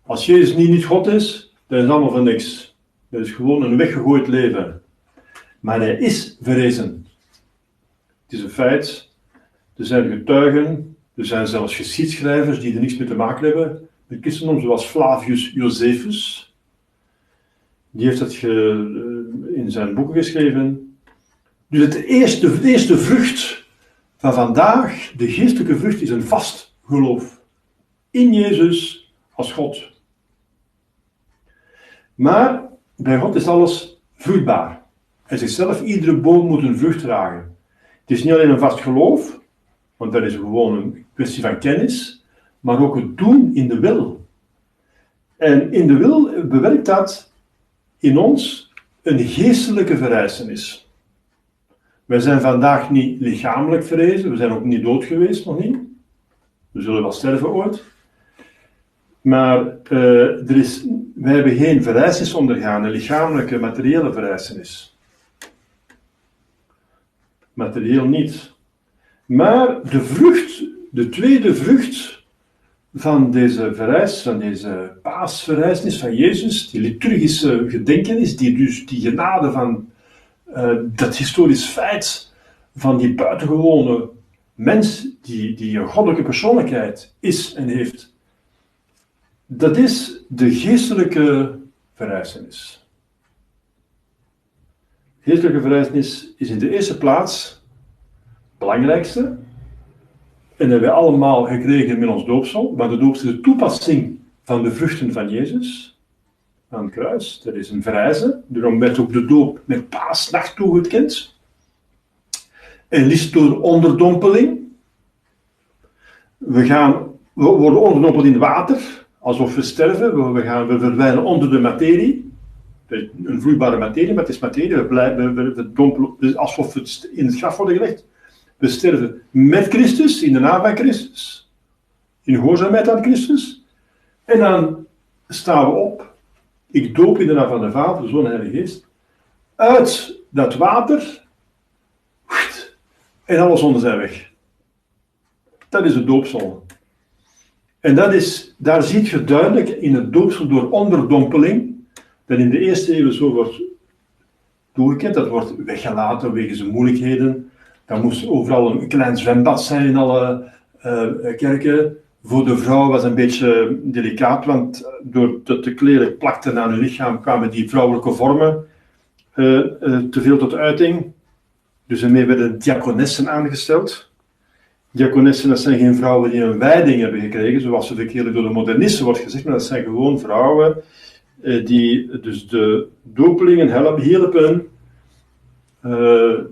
Als Jezus niet God is, dat is allemaal voor niks. Dat is gewoon een weggegooid leven. Maar hij is verrezen. Het is een feit. Er zijn getuigen, er zijn zelfs geschiedschrijvers die er niks mee te maken hebben met christendom, zoals Flavius Josephus. Die heeft dat in zijn boeken geschreven. Dus de eerste vrucht van vandaag, de geestelijke vrucht, is een vast geloof in Jezus als God. Maar bij God is alles vruchtbaar. Hij zegt zelf, iedere boom moet een vrucht dragen. Het is niet alleen een vast geloof, want dat is gewoon een kwestie van kennis, maar ook het doen in de wil. En in de wil bewerkt dat in ons een geestelijke verrijzenis. Wij zijn vandaag niet lichamelijk verrezen, we zijn ook niet dood geweest, nog niet. We zullen wel sterven ooit. Maar wij hebben geen verrijzenis ondergaan, een lichamelijke, materiële verrijzenis. Materieel niet. Maar de vrucht, de tweede vrucht van deze paasverrijzenis van Jezus, die liturgische gedenkenis, die genade van dat historisch feit van die buitengewone mens, die een goddelijke persoonlijkheid is en heeft, dat is de geestelijke verrijzenis. Geestelijke verrijzenis is in de eerste plaats het belangrijkste. En dat hebben wij allemaal gekregen met ons doopsel. Maar de doopsel is de toepassing van de vruchten van Jezus aan het kruis. Dat is een verrijzen. Daarom werd ook de doop met paasnacht toegekend. En liefst door onderdompeling. We worden onderdompeld in het water, alsof we sterven. We verdwijnen onder de materie. Een vloeibare materie, maar het is materie. We dompelen, dus alsof we in het graf worden gelegd. We sterven met Christus, in de naam van Christus. In gehoorzaamheid aan Christus. En dan staan we op. Ik doop in de naam van de Vader, de Zoon en de Heilige Geest. Uit dat water. En alle zonden zijn weg. Dat is de doopsel. En daar zie je duidelijk in het doopsel door onderdompeling, dat in de eerste eeuw zo wordt toegekend, dat wordt weggelaten wegens de moeilijkheden. Dan moest overal een klein zwembad zijn in alle kerken. Voor de vrouw was het een beetje delicaat, want door de kleren plakten aan hun lichaam kwamen die vrouwelijke vormen te veel tot uiting. Dus ermee werden diakonessen aangesteld. Diakonessen, dat zijn geen vrouwen die een wijding hebben gekregen, zoals het verkeerd door de modernisten wordt gezegd, maar dat zijn gewoon vrouwen die dus de dopelingen hielpen,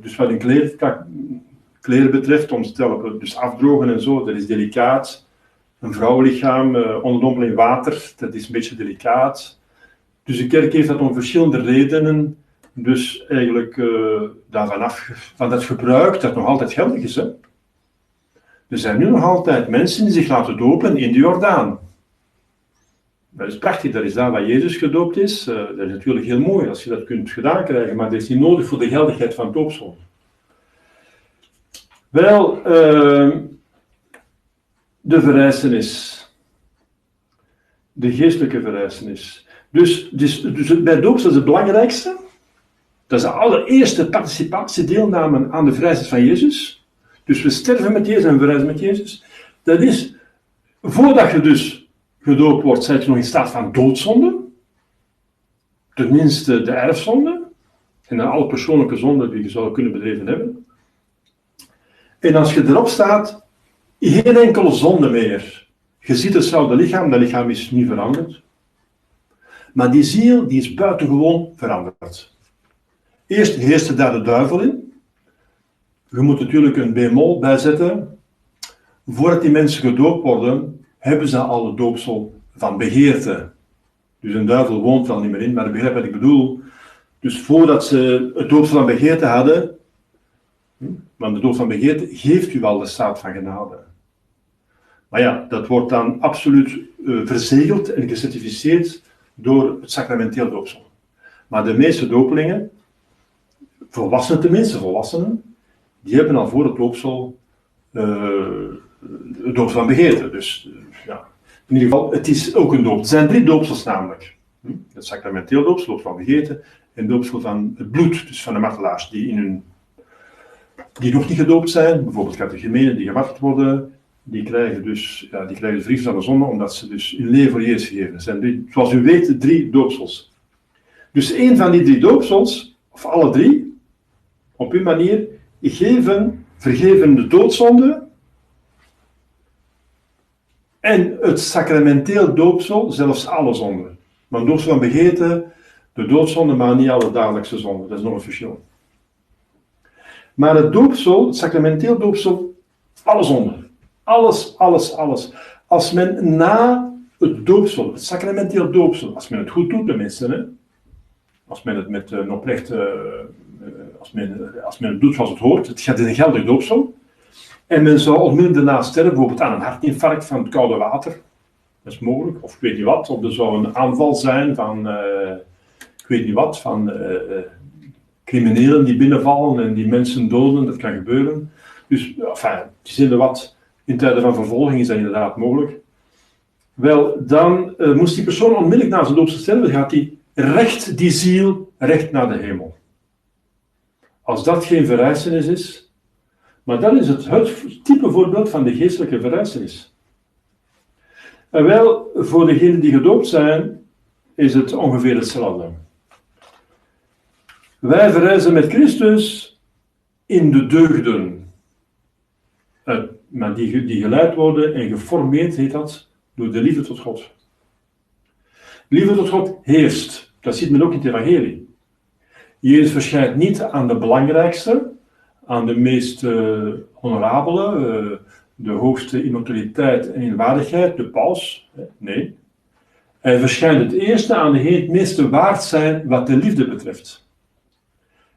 dus wat hun kleren betreft, om te helpen, dus afdrogen en zo, dat is delicaat. Een vrouwenlichaam, onderdompelen in water, dat is een beetje delicaat. Dus de kerk heeft dat om verschillende redenen, dus eigenlijk van dat gebruik dat nog altijd geldig is. Hè? Er zijn nu nog altijd mensen die zich laten dopen in de Jordaan. Dat is prachtig, dat is daar waar Jezus gedoopt is. Dat is natuurlijk heel mooi als je dat kunt gedaan krijgen, maar dat is niet nodig voor de geldigheid van het doopsel. Wel, de verrijzenis. De geestelijke verrijzenis. Dus bij doopsel is het belangrijkste. Dat is de allereerste participatie, deelname aan de verrijzenis van Jezus. Dus we sterven met Jezus en we verrijzen met Jezus. Dat is, voordat je dus gedoopt wordt, zijn je nog in staat van doodzonde. Tenminste de erfzonde. En dan alle persoonlijke zonden die je zou kunnen bedreven hebben. En als je erop staat, geen enkele zonde meer. Je ziet hetzelfde lichaam, dat lichaam is niet veranderd. Maar die ziel, die is buitengewoon veranderd. Eerst heerste daar de duivel in. Je moet natuurlijk een bemol bijzetten. Voordat die mensen gedoopt worden, hebben ze al het doopsel van begeerte. Dus een duivel woont er al niet meer in, maar ik begrijp wat ik bedoel. Dus voordat ze het doopsel van begeerte hadden, want de doop van begeerte geeft u al de staat van genade. Maar ja, dat wordt dan absoluut verzegeld en gecertificeerd door het sacramenteel doopsel. Maar de meeste dopelingen, volwassenen tenminste, die hebben al voor het doopsel het doopsel van begeerte. Dus ja, in ieder geval, het is ook een doop. Er zijn 3 doopsels namelijk. Het sacramenteel doopsel, doopsel van begeerte, en doopsel van het bloed, dus van de martelaars die nog niet gedoopt zijn, bijvoorbeeld catechumenen die gemarteld worden, die krijgen de vergifnis aan de zonde, omdat ze dus hun leven voor Jezus geven. Er zijn zoals u weet 3 doopsels. Dus één van die 3 doopsels, of alle 3, op hun manier, vergeven de doodzonde en het sacramenteel doopsel, zelfs alle zonden. Maar een doopsel van begeerte, de doodzonde, maar niet alle dagelijkse zonden. Dat is nog een verschil. Maar het doopsel, het sacramenteel doopsel, alle zonden. Alles. Als men na het doopsel, het sacramenteel doopsel, als men het goed doet tenminste, hè, als men het met een oprecht, als men het doet zoals het hoort, het gaat in een geldig doopsel, en men zou onmiddellijk daarna sterven, bijvoorbeeld aan een hartinfarct van het koude water, dat is mogelijk, of ik weet niet wat, of er zou een aanval zijn van, ik weet niet wat, van criminelen die binnenvallen en die mensen doden, dat kan gebeuren. Dus, in tijden van vervolging is dat inderdaad mogelijk. Wel, dan moest die persoon onmiddellijk na zijn doopsel sterven, gaat die ziel recht naar de hemel. Als dat geen verrijzenis is, maar dat is het type voorbeeld van de geestelijke verrijzenis. En wel, voor degenen die gedoopt zijn, is het ongeveer hetzelfde. Wij verrijzen met Christus in de deugden. Maar die geleid worden en geformeerd, heet dat, door de liefde tot God. Liefde tot God heerst. Dat ziet men ook in het evangelie. Jezus verschijnt niet aan de belangrijkste, aan de meest honorabele, de hoogste in autoriteit en in waardigheid, de paus. Nee. Hij verschijnt het eerste aan degenen het meeste waard zijn wat de liefde betreft.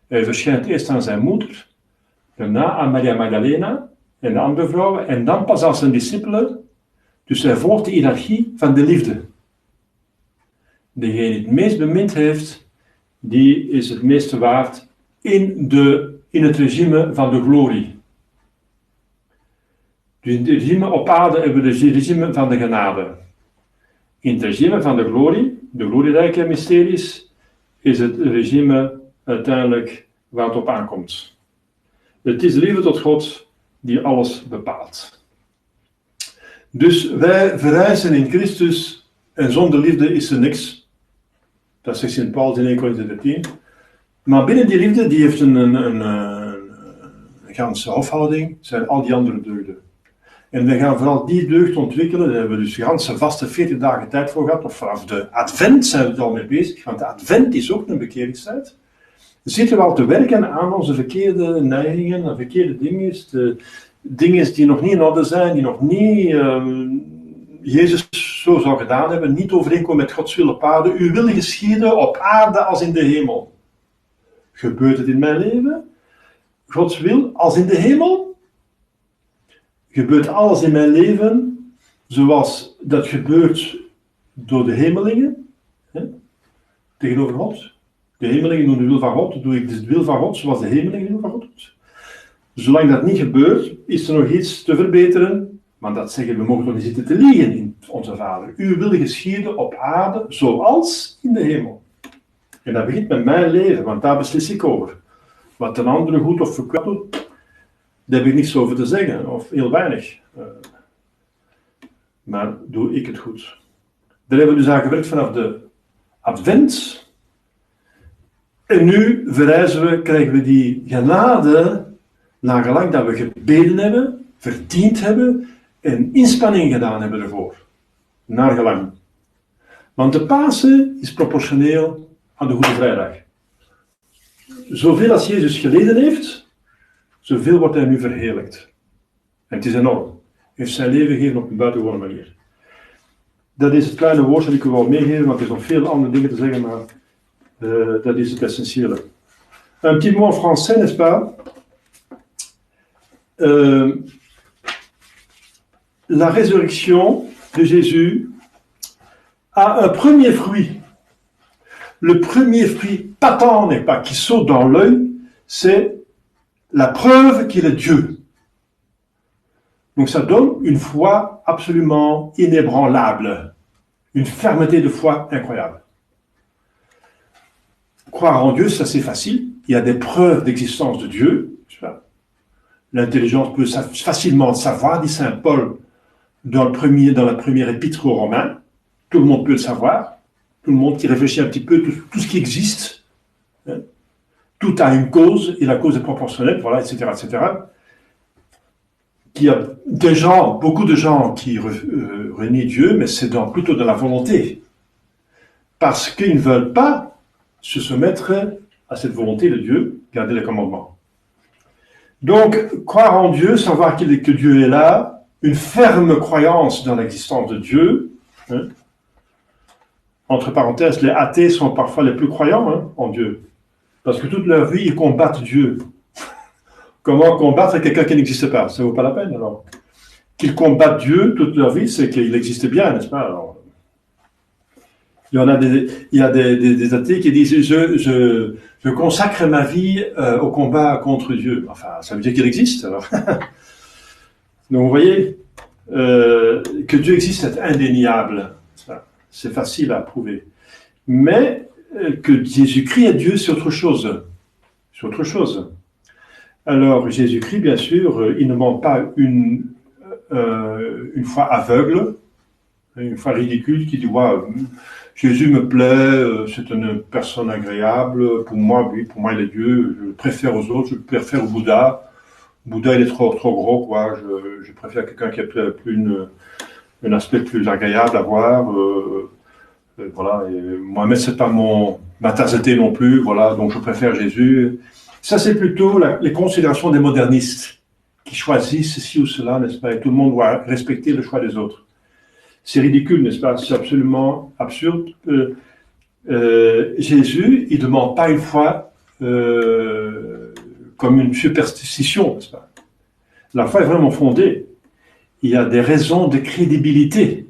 Hij verschijnt eerst aan zijn moeder, daarna aan Maria Magdalena en de andere vrouwen, en dan pas als zijn discipelen. Dus hij volgt de hiërarchie van de liefde. Degene die het meest bemind heeft, die is het meeste waard in het regime van de glorie. Dus in het regime op aarde hebben we het regime van de genade. In het regime van de glorie, de glorierijke mysteries, is het regime uiteindelijk waar het op aankomt. Het is de liefde tot God die alles bepaalt. Dus wij verrijzen in Christus en zonder liefde is er niks. Dat zegt Sint Paulus in 1 Korinther 13. Maar binnen die liefde, die heeft een ganse hofhouding, zijn al die andere deugden. En we gaan vooral die deugd ontwikkelen. Daar hebben we dus ganse vaste 40 dagen tijd voor gehad. Of vanaf de Advent zijn we er al mee bezig. Want de Advent is ook een bekeringstijd. Zitten we al te werken aan onze verkeerde neigingen, aan verkeerde dingen. De dingen die nog niet in orde zijn, die nog niet Jezus zo zou gedaan hebben, niet overeenkomen met Gods wil op aarde. Uw wil geschieden op aarde als in de hemel. Gebeurt het in mijn leven? Gods wil als in de hemel? Gebeurt alles in mijn leven zoals dat gebeurt door de hemelingen? Tegenover God. De hemelingen doen de wil van God, doe ik de wil van God zoals de hemelingen de wil van God doet. Zolang dat niet gebeurt, is er nog iets te verbeteren. Maar dat zeggen we mogen toch niet zitten te liegen in onze Vader. Uw wil geschieden op aarde zoals in de hemel. En dat begint met mijn leven, want daar beslis ik over. Wat een andere goed of verkeerd doet, daar heb ik niets over te zeggen, of heel weinig. Maar doe ik het goed. Daar hebben we dus aan gewerkt vanaf de Advent. En nu verrijzen we, krijgen we die genade, naar gelang dat we gebeden hebben, verdiend hebben en inspanning gedaan hebben ervoor. Naar gelang. Want de Pasen is proportioneel aan de Goede Vrijdag. Zoveel als Jezus geleden heeft, zoveel wordt hij nu verheerlijkt. En het is enorm. Hij heeft zijn leven gegeven op een buitengewone manier. Dat is het kleine woordje dat ik u wil meegeven, want er zijn nog veel andere dingen te zeggen, maar dat is het essentiële. Un petit mot en français, n'est-ce pas? La résurrection de Jésus a un premier fruit. Le premier fruit patent, n'est pas, qui saute dans l'œil, c'est la preuve qu'il est Dieu. Donc ça donne une foi absolument inébranlable, une fermeté de foi incroyable. Croire en Dieu, ça c'est facile. Il y a des preuves d'existence de Dieu. L'intelligence peut facilement savoir, dit saint Paul dans la première épître aux Romains. Tout le monde peut le savoir. Tout le monde qui réfléchit un petit peu, tout ce qui existe. Tout a une cause, et la cause est proportionnelle, voilà, etc., etc. Il y a des gens, beaucoup de gens qui renient Dieu, mais c'est plutôt de la volonté. Parce qu'ils ne veulent pas se soumettre à cette volonté de Dieu, garder les commandements. Donc, croire en Dieu, savoir que Dieu est là, une ferme croyance dans l'existence de Dieu. Entre parenthèses, les athées sont parfois les plus croyants en Dieu. Parce que toute leur vie, ils combattent Dieu. Comment combattre quelqu'un qui n'existe pas? Ça ne vaut pas la peine, alors. Qu'ils combattent Dieu toute leur vie, c'est qu'il existe bien, n'est-ce pas? Alors, il y a des athées qui disent je consacre ma vie au combat contre Dieu. Enfin, ça veut dire qu'il existe, alors. Donc, vous voyez, que Dieu existe, c'est indéniable. C'est facile à prouver. Mais que Jésus-Christ est Dieu, c'est autre chose. C'est autre chose. Alors, Jésus-Christ, bien sûr, il ne manque pas une foi aveugle, une foi ridicule qui dit Jésus me plaît, c'est une personne agréable, pour moi, oui, pour moi il est Dieu, je le préfère aux autres, je le préfère au Bouddha. Bouddha, il est trop gros, quoi. Je préfère quelqu'un qui a plus un aspect plus agréable à voir. Voilà. Et Mohamed, c'est pas ma tasse de thé non plus, voilà. Donc je préfère Jésus. Ça, c'est plutôt les considérations des modernistes qui choisissent ceci ou cela, n'est-ce pas? Et tout le monde doit respecter le choix des autres. C'est ridicule, n'est-ce pas? C'est absolument absurde. Jésus, il ne demande pas une foi comme une superstition, n'est-ce pas? La foi est vraiment fondée. Il y a des raisons de crédibilité.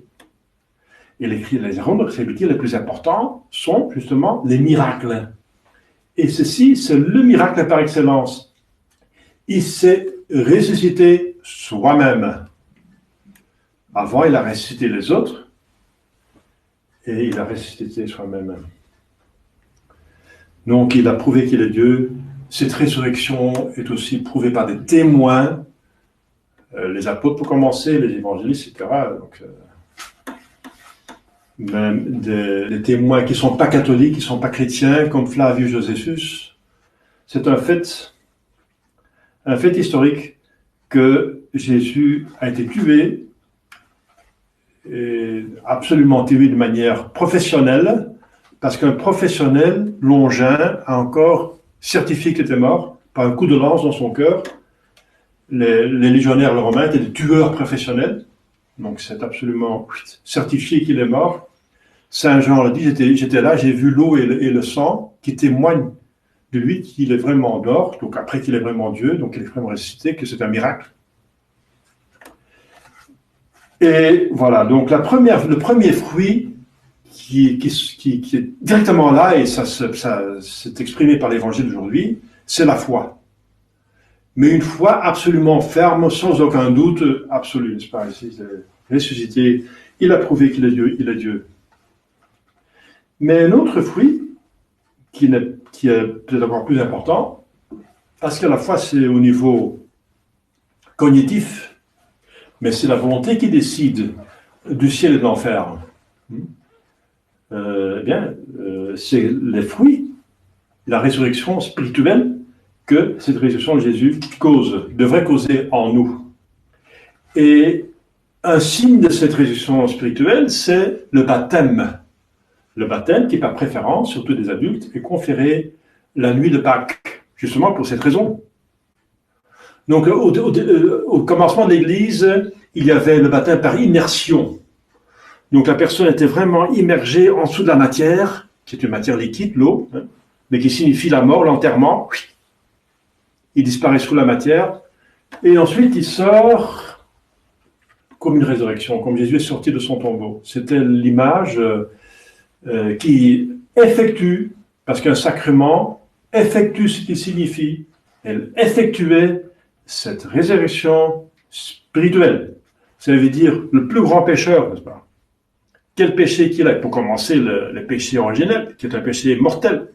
Et les raisons de crédibilité les plus importantes sont justement les miracles. Et ceci, c'est le miracle par excellence. Il s'est ressuscité soi-même. Avant, il a ressuscité les autres. Et il a ressuscité soi-même. Donc, il a prouvé qu'il est Dieu. Cette résurrection est aussi prouvée par des témoins. Les apôtres pour commencer, les évangélistes, etc. Donc, même des témoins qui ne sont pas catholiques, qui ne sont pas chrétiens, comme Flavius Josephus. C'est un fait historique que Jésus a été tué, et absolument tué de manière professionnelle, parce qu'un professionnel longin a encore certifié qu'il était mort par un coup de lance dans son cœur. Les légionnaires romains étaient des tueurs professionnels, donc c'est absolument certifié qu'il est mort. Saint Jean le dit, j'étais là, j'ai vu l'eau et le sang qui témoignent de lui qu'il est vraiment mort, donc après qu'il est vraiment Dieu, donc qu'il est vraiment ressuscité, que c'est un miracle. Et voilà, donc le premier fruit qui est directement là, et ça s'est exprimé par l'évangile d'aujourd'hui, c'est la foi. Mais une foi absolument ferme, sans aucun doute absolu, n'est-ce pas? Ici, il est ressuscité, il a prouvé qu'il est Dieu, il est Dieu. Mais un autre fruit, qui est peut-être encore plus important, parce que la foi, c'est au niveau cognitif, mais c'est la volonté qui décide du ciel et de l'enfer. C'est les fruits, la résurrection spirituelle, que cette résurrection de Jésus devrait causer en nous. Et un signe de cette résurrection spirituelle, c'est le baptême. Le baptême qui, par préférence, surtout des adultes, est conféré la nuit de Pâques, justement pour cette raison. Donc, au commencement de l'Église, il y avait le baptême par immersion. Donc, la personne était vraiment immergée en dessous de la matière, qui est une matière liquide, l'eau, mais qui signifie la mort, l'enterrement. Il disparaît sous la matière, et ensuite il sort comme une résurrection, comme Jésus est sorti de son tombeau. C'était l'image qui effectue, parce qu'un sacrement effectue ce qu'il signifie. Elle effectuait cette résurrection spirituelle. Ça veut dire le plus grand pécheur, n'est-ce pas? Quel péché qu'il a? Pour commencer, le péché originel, qui est un péché mortel.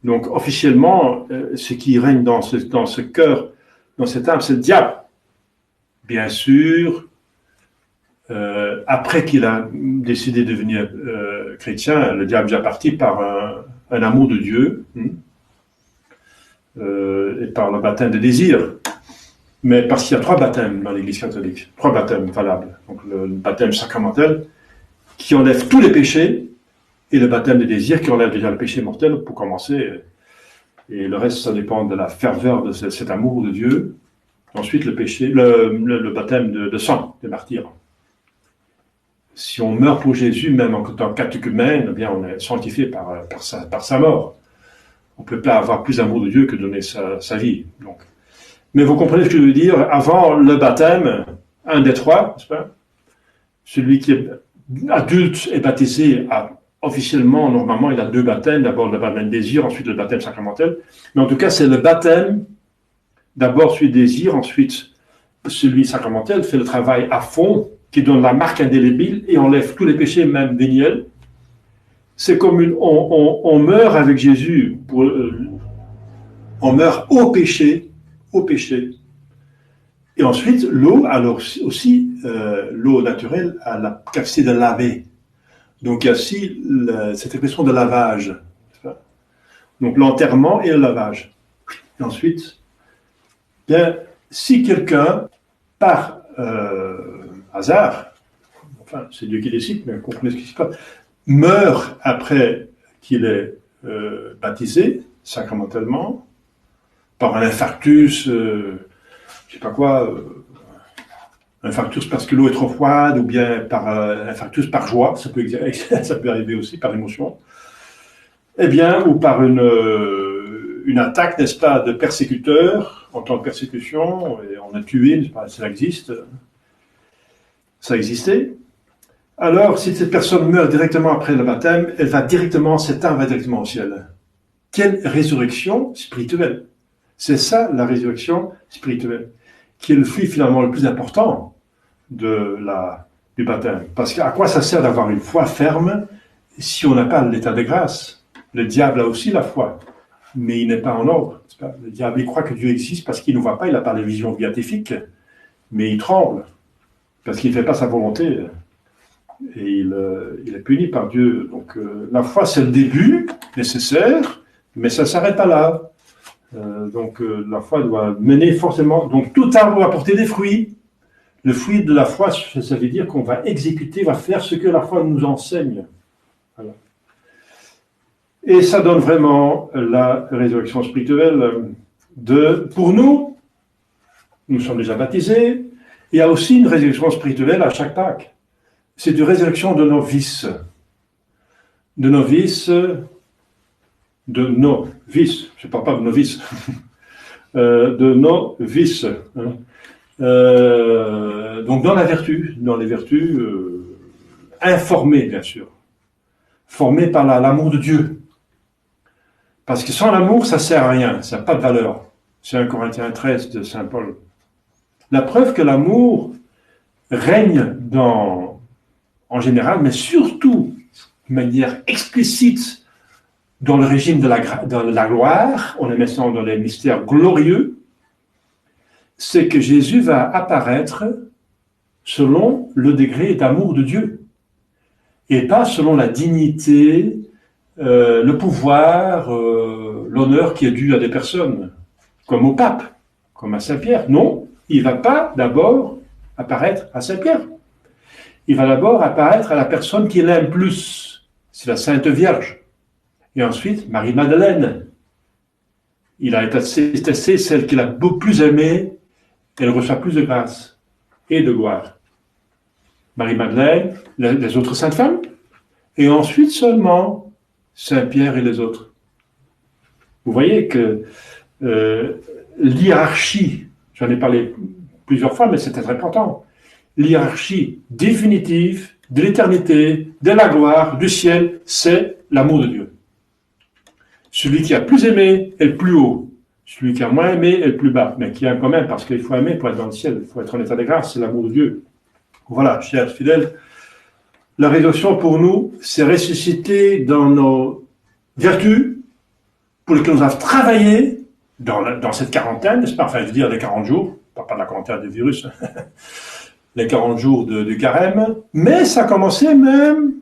Donc, officiellement, ce qui règne dans ce cœur, dans cette âme, c'est le diable. Bien sûr, après qu'il a décidé de devenir chrétien, le diable est déjà parti par un amour de Dieu et par le baptême de désir. Mais parce qu'il y a 3 baptêmes dans l'Église catholique, 3 baptêmes valables. Donc, le baptême sacramentel qui enlève tous les péchés, et le baptême de désir qui enlève déjà le péché mortel pour commencer. Et le reste, ça dépend de la ferveur de cet amour de Dieu. Ensuite, le baptême de sang, des martyrs. Si on meurt pour Jésus, même en tant que catéchumène, eh bien, on est sanctifié par sa mort. On ne peut pas avoir plus d'amour de Dieu que donner sa vie. Donc. Mais vous comprenez ce que je veux dire? Avant le baptême, un des 3, n'est-ce pas? Celui qui est adulte est baptisé officiellement, normalement, il a 2 baptêmes. D'abord le baptême de désir, ensuite le baptême sacramentel. Mais en tout cas, c'est le baptême, d'abord celui de désir, ensuite celui sacramentel, fait le travail à fond, qui donne la marque indélébile et enlève tous les péchés, même véniels. C'est comme on meurt avec Jésus, on meurt au péché. Et ensuite, l'eau, alors aussi, l'eau naturelle a la capacité de laver. Donc il y a aussi cette expression de lavage. Donc l'enterrement et le lavage. Et ensuite, bien, si quelqu'un, par hasard, enfin c'est Dieu qui décide, mais comprenez ce qui se passe, meurt après qu'il est baptisé sacramentellement, par un infarctus, je sais pas quoi, infarctus parce que l'eau est trop froide, ou bien par infarctus par joie, ça peut arriver aussi, par émotion, eh bien, ou par une attaque, n'est-ce pas, de persécuteurs, en temps de persécution, et on a tué, n'est-ce pas, ça existe, ça existait. Alors, si cette personne meurt directement après le baptême, cette âme va directement au ciel. Quelle résurrection spirituelle! C'est ça, la résurrection spirituelle, qui est le fruit finalement le plus important du baptême. Parce qu'à quoi ça sert d'avoir une foi ferme si on n'a pas l'état de grâce? Le diable a aussi la foi, mais il n'est pas en ordre. Le diable, il croit que Dieu existe parce qu'il ne voit pas, il n'a pas de vision béatifique, mais il tremble, parce qu'il ne fait pas sa volonté, et il est puni par Dieu. Donc la foi, c'est le début nécessaire, mais ça ne s'arrête pas là. La foi doit mener forcément. Donc tout arbre va porter des fruits. Le fruit de la foi, ça veut dire qu'on va exécuter, va faire ce que la foi nous enseigne. Voilà. Et ça donne vraiment la résurrection spirituelle. Pour nous sommes déjà baptisés. Il y a aussi une résurrection spirituelle à chaque Pâques. C'est une résurrection de nos vices. Je ne parle pas de novices, de nos vices. Hein. Donc dans les vertus informées, bien sûr, formées par l'amour de Dieu. Parce que sans l'amour, ça ne sert à rien, ça n'a pas de valeur. C'est 1 Corinthiens 13 de Saint Paul. La preuve que l'amour règne en général, mais surtout de manière explicite dans le régime de la gloire, on est maintenant dans les mystères glorieux, c'est que Jésus va apparaître selon le degré d'amour de Dieu, et pas selon la dignité, le pouvoir, l'honneur qui est dû à des personnes, comme au pape, comme à Saint-Pierre. Non, il ne va pas d'abord apparaître à Saint-Pierre. Il va d'abord apparaître à la personne qu'il aime plus, c'est la Sainte Vierge. Et ensuite, Marie-Madeleine. Il a testé celle qu'il a beaucoup plus aimée, elle reçoit plus de grâce et de gloire. Marie-Madeleine, les autres saintes femmes, et ensuite seulement Saint-Pierre et les autres. Vous voyez que l'hiérarchie, j'en ai parlé plusieurs fois, mais c'est très important, l'hiérarchie définitive de l'éternité, de la gloire, du ciel, c'est l'amour de Dieu. Celui qui a plus aimé est le plus haut. Celui qui a moins aimé est le plus bas. Mais qui aime quand même, parce qu'il faut aimer pour être dans le ciel. Il faut être en état de grâce, c'est l'amour de Dieu. Voilà, chers fidèles, la résurrection pour nous, c'est ressusciter dans nos vertus, pour lesquelles nous avons travaillé dans cette quarantaine, n'est-ce pas? Enfin, je veux dire les 40 jours, pas de la quarantaine du virus, les 40 jours du carême, mais ça a commencé même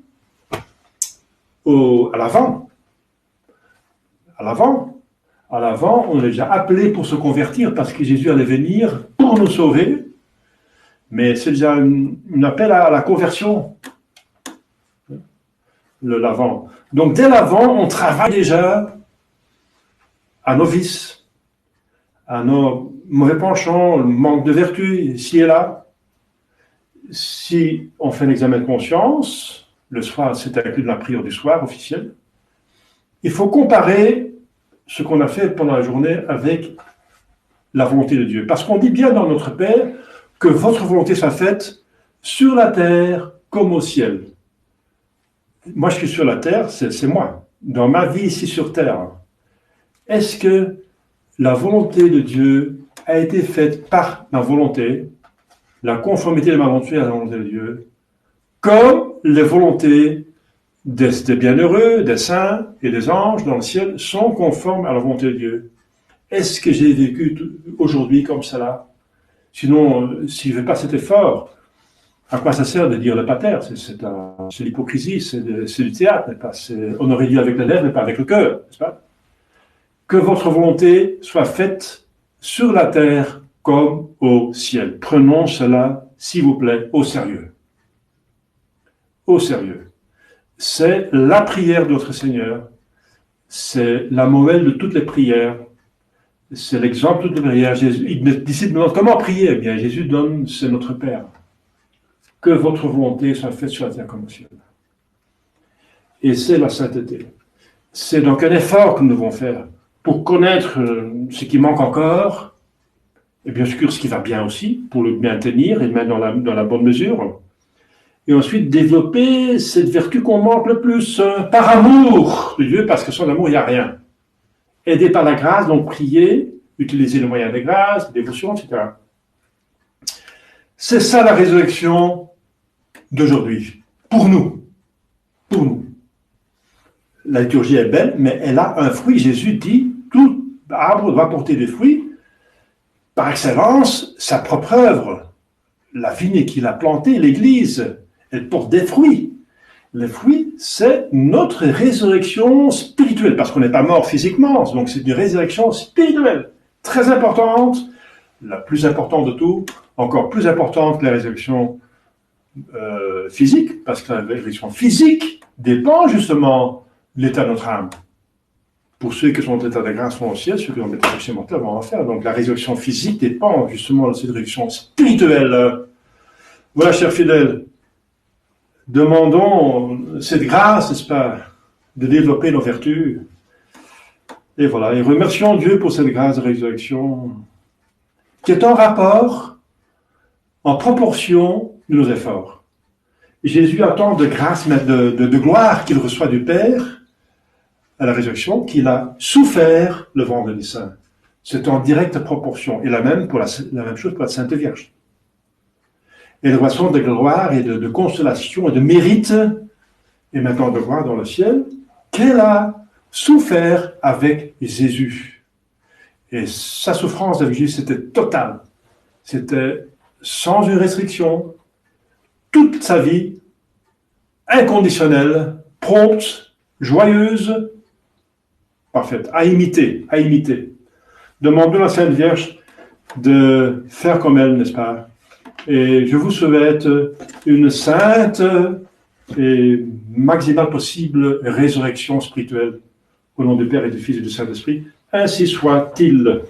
à l'avant. À l'avant, on est déjà appelé pour se convertir parce que Jésus allait venir pour nous sauver. Mais c'est déjà un appel à la conversion. L'avant. Donc dès l'avant, on travaille déjà à nos vices, à nos mauvais penchants, le manque de vertu, ici et là. Si on fait un examen de conscience, le soir, c'est inclus dans la prière du soir officielle, il faut comparer ce qu'on a fait pendant la journée avec la volonté de Dieu. Parce qu'on dit bien dans notre Père que votre volonté soit faite sur la terre comme au ciel. Moi, je suis sur la terre, c'est moi. Dans ma vie ici sur terre, est-ce que la volonté de Dieu a été faite par ma volonté, la conformité de ma volonté à la volonté de Dieu, comme les volontés des bienheureux, des saints et des anges dans le ciel sont conformes à la volonté de Dieu? Est-ce que j'ai vécu aujourd'hui comme cela? Sinon, si je ne fais pas cet effort, à quoi ça sert de dire le pater? C'est l'hypocrisie, c'est du théâtre, n'est-ce pas? C'est honorer Dieu avec les lèvres, mais pas avec le cœur, n'est-ce pas? Que votre volonté soit faite sur la terre comme au ciel. Prenons cela, s'il vous plaît, au sérieux. Au sérieux. C'est la prière de notre Seigneur, c'est la moelle de toutes les prières, C'est l'exemple de prière. Les disciples demandent comment prier. Eh bien, Jésus donne, c'est notre Père. Que votre volonté soit faite sur la terre comme au ciel. Et c'est la sainteté. C'est donc un effort que nous devons faire pour connaître ce qui manque encore, et bien sûr ce qui va bien aussi, pour le maintenir et le mettre dans la bonne mesure. Et ensuite développer cette vertu qu'on manque le plus, par amour de Dieu, parce que sans amour, il n'y a rien. Aider par la grâce, donc prier, utiliser le moyen de grâce, dévotion, etc. C'est ça la résurrection d'aujourd'hui, pour nous. Pour nous. La liturgie est belle, mais elle a un fruit. Jésus dit, tout arbre doit porter des fruits. Par excellence, sa propre œuvre, la vigne qu'il a plantée, l'Église, elle porte des fruits. Les fruits, c'est notre résurrection spirituelle, parce qu'on n'est pas mort physiquement, donc c'est une résurrection spirituelle, très importante, la plus importante de tout, encore plus importante que la résurrection physique, parce que la résurrection physique dépend justement de l'état de notre âme. Pour ceux qui sont en état de grâce sont au ciel, ceux qui ont été résurrection mortelle vont en faire. Donc la résurrection physique dépend justement de cette résurrection spirituelle. Voilà, chers fidèles, demandons cette grâce, n'est-ce pas, de développer nos vertus. Et voilà, et remercions Dieu pour cette grâce de résurrection qui est en rapport, en proportion de nos efforts. Jésus a tant de grâce, de gloire qu'il reçoit du Père à la résurrection, qu'il a souffert le vendredi saint. C'est en directe proportion. Et la même chose pour la Sainte Vierge. Et le boisson de gloire et de consolation et de mérite, et maintenant de gloire dans le ciel, qu'elle a souffert avec Jésus. Et sa souffrance avec Jésus, c'était totale. C'était sans une restriction, toute sa vie, inconditionnelle, prompte, joyeuse, parfaite, à imiter, à imiter. Demandons à la Sainte Vierge de faire comme elle, n'est-ce pas? Et je vous souhaite une sainte et maximale possible résurrection spirituelle. Au nom du Père et du Fils et du Saint-Esprit, ainsi soit-il.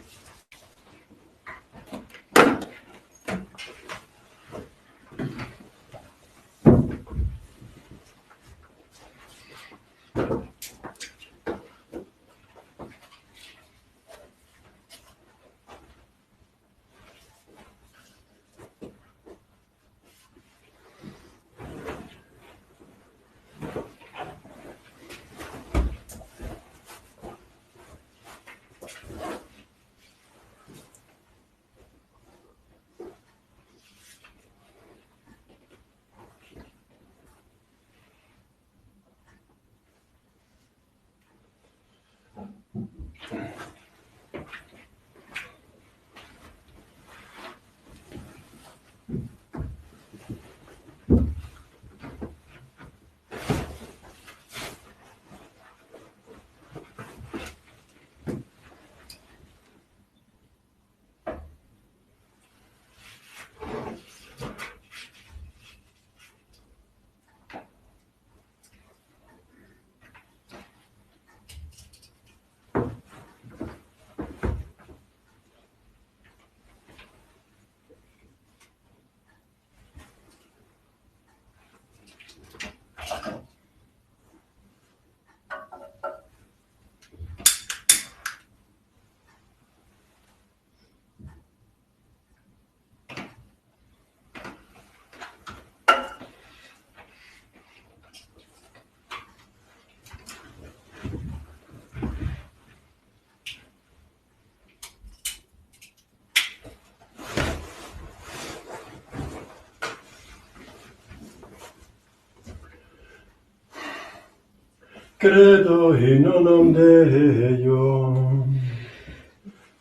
Credo in unum Deum,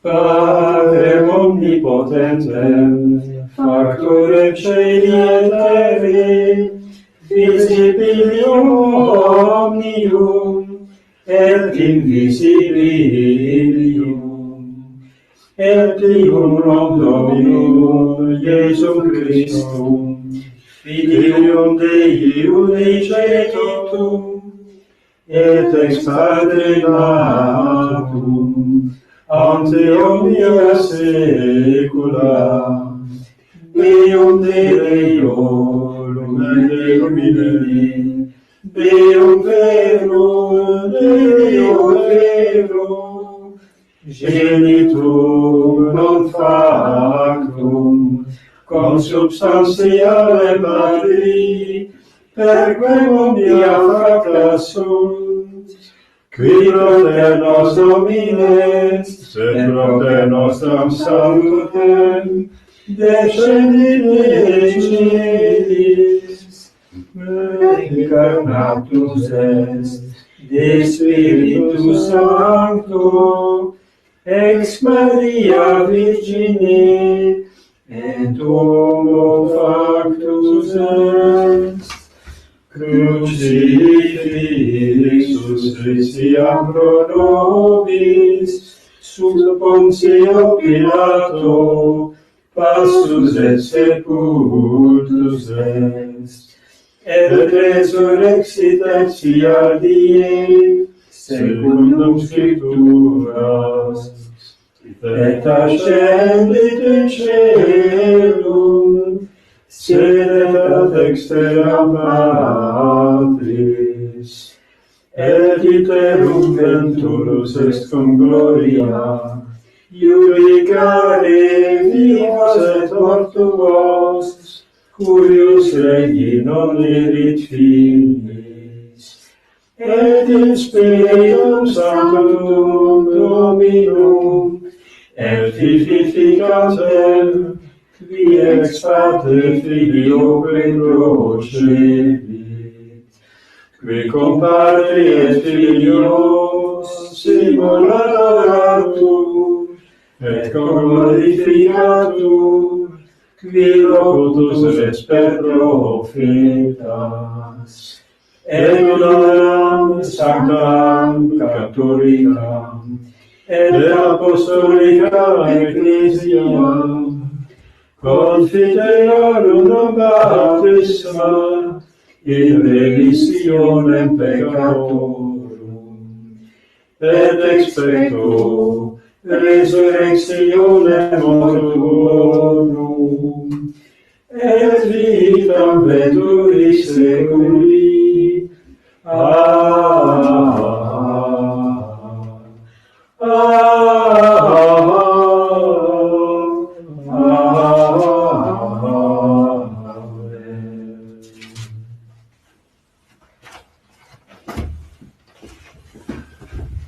Patrem omnipotentem, factorem caeli et terrae, visibilium omnium, et invisibilium, et primum Dominum Iesum Christum, Filium Dei unigenitum, et ex Padre natum, ante omnia saecula. Deum de Deo, lumen de lumine, Deum verum de Deo verum, genitum non factum, consubstantialem Patri, perquem omnia facta sunt, qui propter nos Domine, sed propter nostram salutem, descendit de celis, incarnatus est, de Spiritu Sancto, ex Maria Virgine, et homo factus est, crucifixus Christiam pro nobis, sub Pontio Pilato, passus et sepultus est, et resurrexit tertia die, secundum Scripturas, et ascendit in caelum, sedet exteram Patris, et iterum venturus est cum gloria, judicare vivos et mortuos, curius regi non erit finis, et in Spiritum Sanctum Dominum, et vivificantem, qui ex Pater Filio procedit, qui cum Patri et Filio simul adoratur, et glorificatur, qui locutus est per profetas, et unam sanctam catholicam, et apostolicam ecclesiam, confiteorum baptisma, in remissionem peccatorum, et expecto resurrectionem mortuorum, et vitam veturis seculi.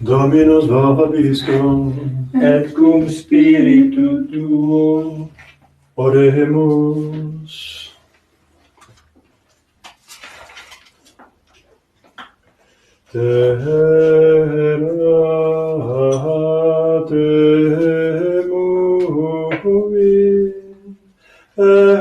Dominus vobiscum, Et cum spiritu tuo, oremus. Terra temui, et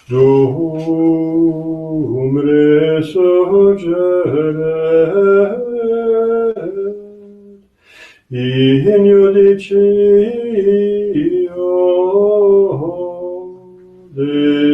dum resurgeret in judicio Deus.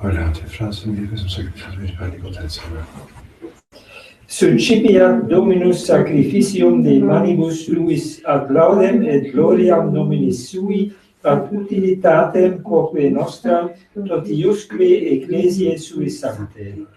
Voilà, tes phrases sont liées, som sagt, heilig Gottes. Suncipiat Dominus sacrificium de manibus tuis ad laudem et gloriam nominis sui, ad utilitatem quoque nostram, totiusque ecclesiae sui sancte.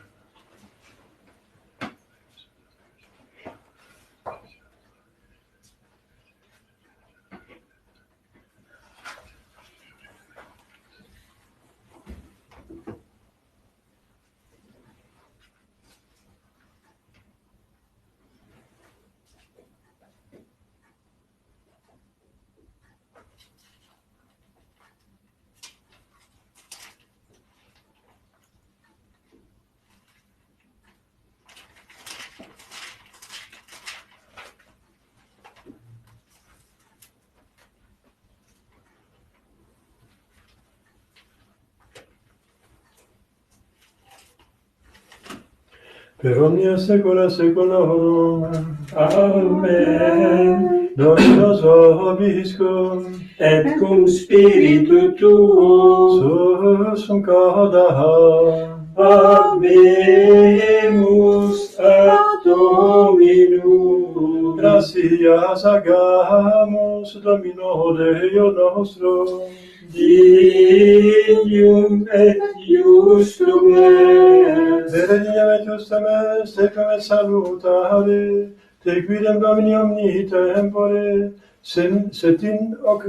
Per omnia saecula saeculorum. Amen. Dominus vobiscum. Et cum spiritu tuo. Susum coda. Habemus ad Dominum. Gratias agamus Domino Deo nostro. Dignum et justum est. Verediam et justum est, tecum et salutare, te quidem Domini omni tempore, set in hoc.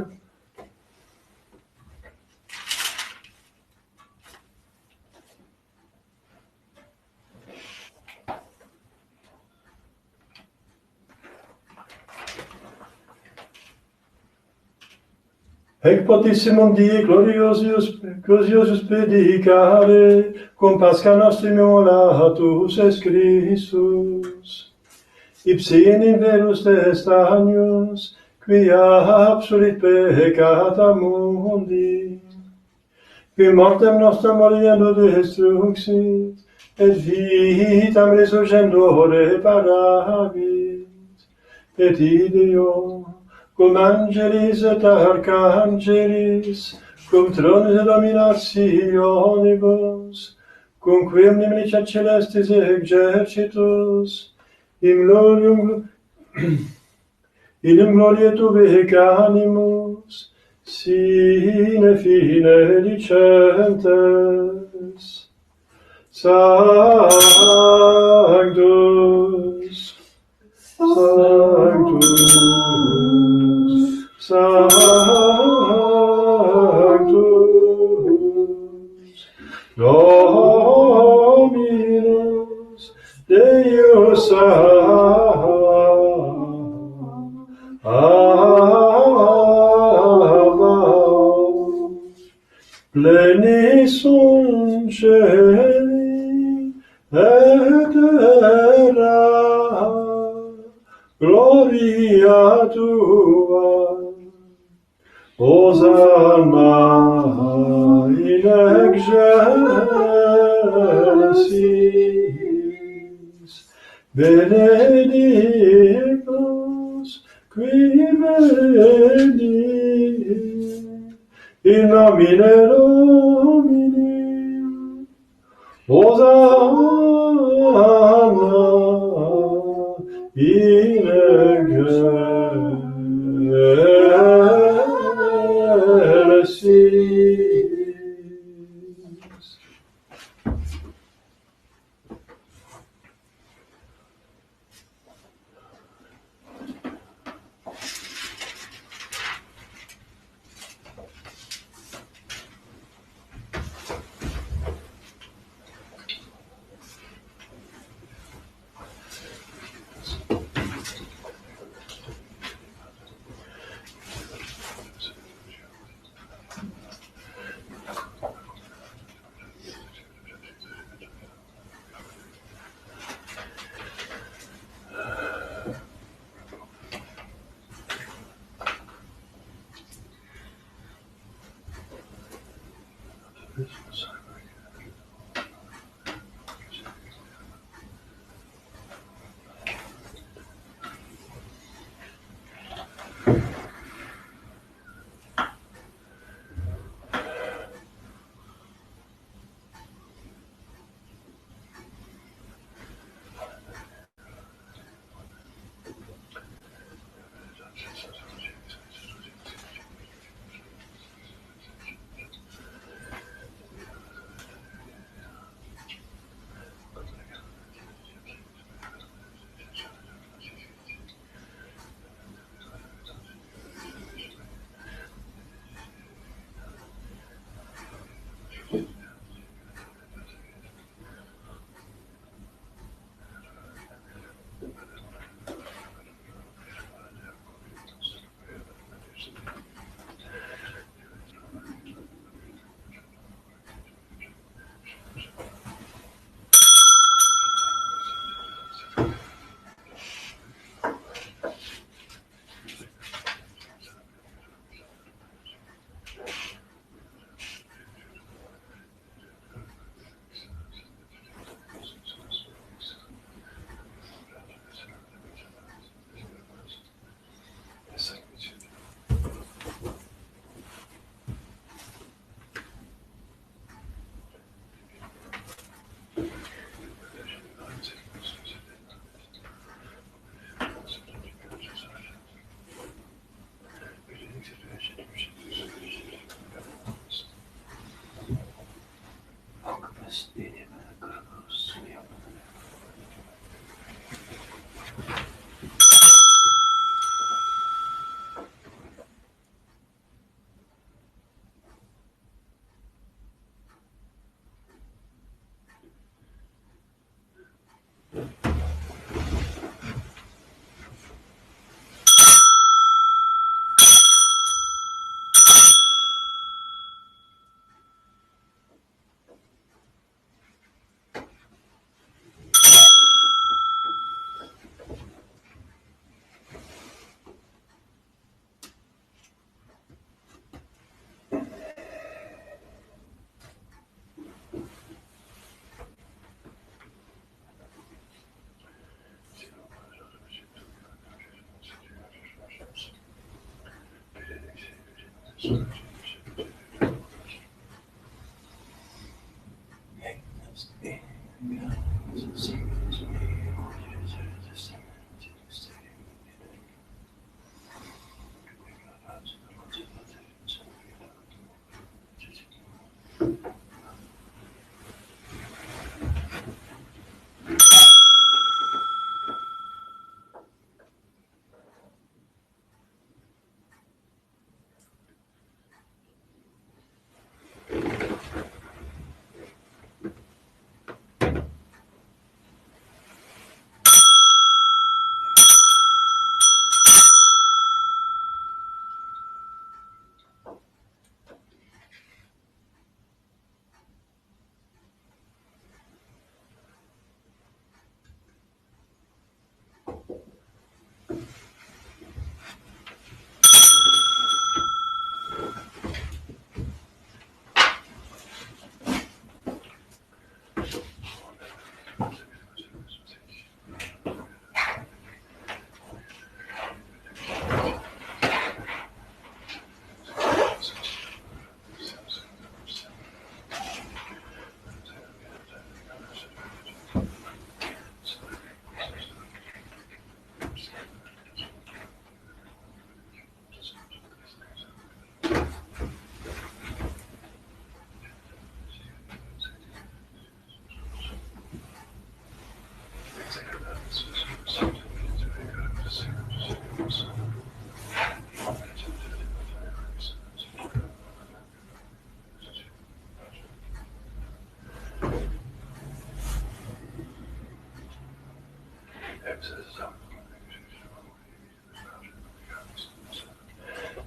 Hec potissimum die gloriosus predicare, cum Pascha nostrum immolatus es Christus. Ipse in verus testanius, quia absulit peccata mundi, qui mortem nostram moriendo destruxit, et vitam resurgendo reparavit, et ideo, cum angelis et archangelis, cum tronis et dominationibus, cum quem niminicia celestis exercitus, in gloria tuae animus, sine fine dicentes. Sanctus, Sanctus, Sanctus, Dominus Deus Sabaoth, pleni sunt celi et terra, gloria tua, Hosanna in excelsis benedictus qui veni in nomine Domini Hosanna in excelsis.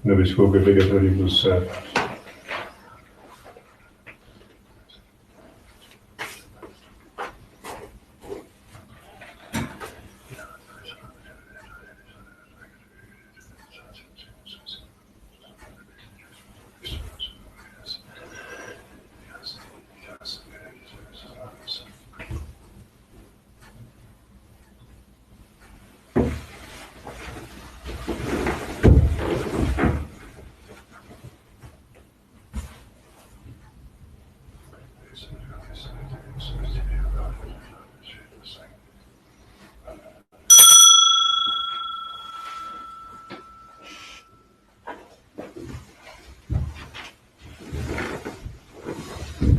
Nobis voce peccatoribus servus.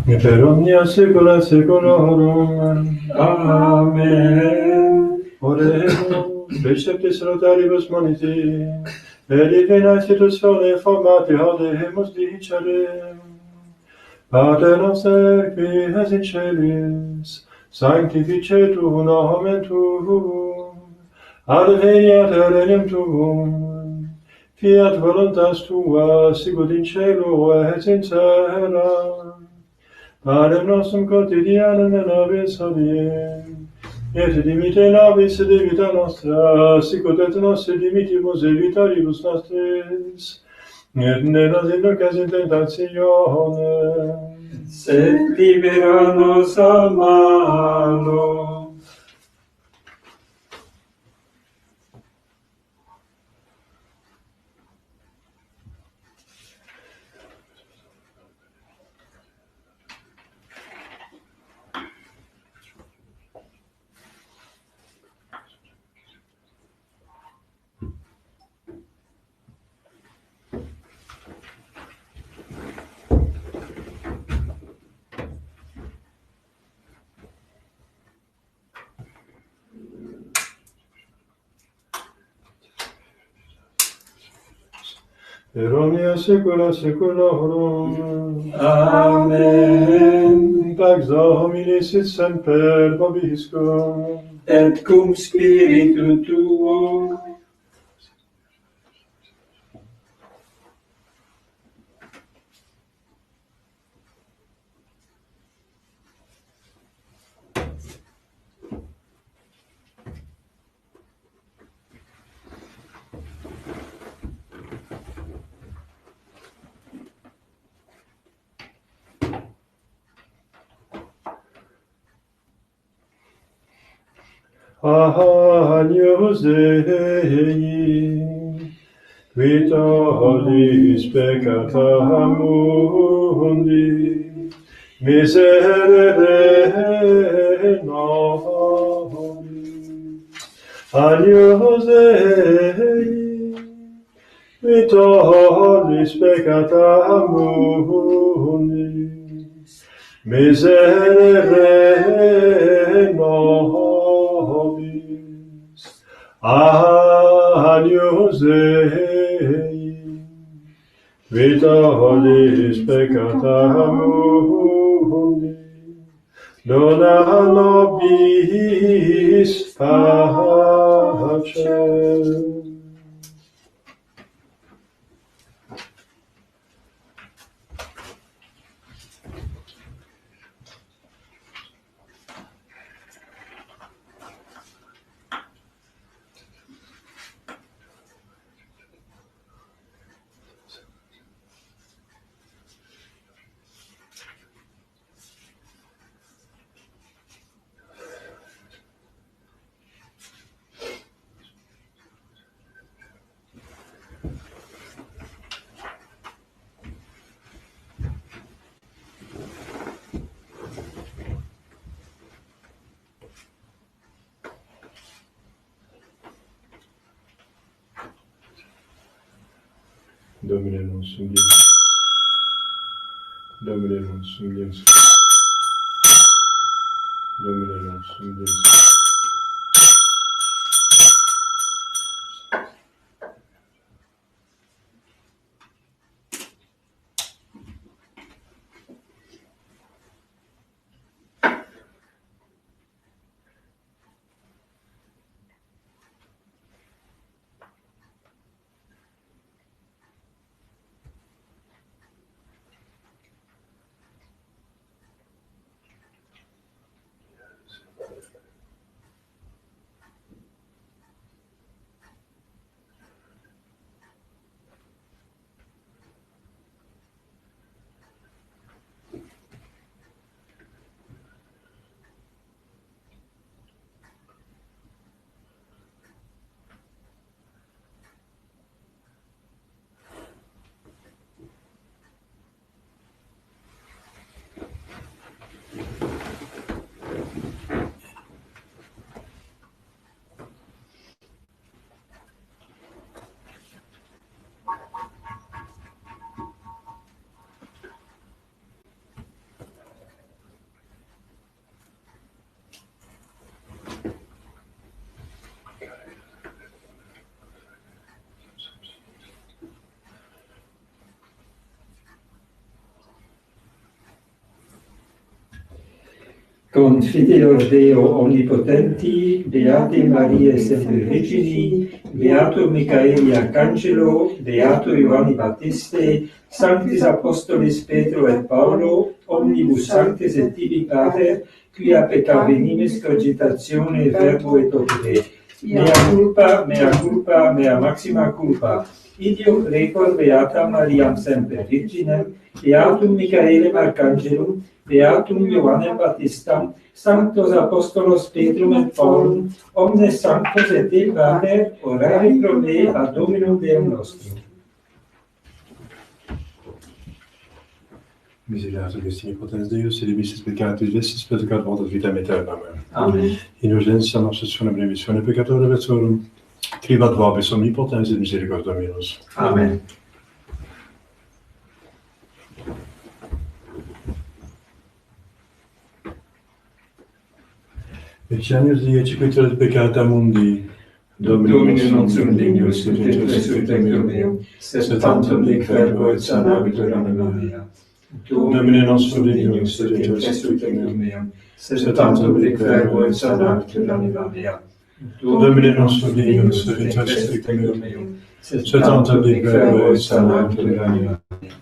Et per omnia saecula saeculorum. Amen. Oremus, preceptis salutaribus moniti, et divina institutione formati audemus dicere. Pater noster, qui es in celis, sanctificetur nomen tuum, adveniat regnum tuum, fiat voluntas tua, sicut in cielo et in terra. Panem nostrum quotidianum da nobis hodie, et dimitte nobis debita nostra, sicut et nos dimittimus debitoribus nostris, et ne nos inducas in tentationem, Sed libera nos a malo. per omnia saecula saeculorum. Amen. Pax Domini sit semper vobiscum, Et cum spiritu tuo. Agnus Dei, qui tollis peccata mundi, miserere nobis. Agnus Dei, qui tollis peccata mundi, miserere nobis. Agnus Dei, qui tollis peccata mundi, dona nobis pacem. Domine non sum dies. Domine non sum dies. Domine non sum dies. Confideor Deo Omnipotenti, Beate Mariae Semper Virgini, Beato Michaeli Arcangelo, Beato Ioanni Baptiste, Sanctis Apostolis Petro et Paulo, omnibus sanctis et tibi pater, quia peccavenimis cogitatione verbo et opere. Mea culpa, mea maxima culpa. Idio precor Beata Mariam Semper Virginem, Beatum Michaelem Arcangelum, Beatum Ioannem Baptistam, Sanctos Apostolos Petrum et Paulum, omnes sanctos et Dei Pater, orare pro me ad Dominum Deum nostrum. Misericorde Christi, potens Deus, et dimissis peccatis vestis peccat voltas vitam aeternam. Amen. Indulgentia nostra sum remissione peccatorum vetorum, tribat vobis omnipotens et misericordia Dominus. Amen. Ecce Dei, ecce quitur et peccata mundi, Domine non sum dignus ut resurrectio meum, sed tantum nec verbo et sanabitur anima mea. Domine non sum dignus ut resurrectio meum, sed tantum nec verbo et sanabitur anima mea. Domine non sum dignus ut resurrectio meum, sed tantum nec verbo et sanabitur anima mea.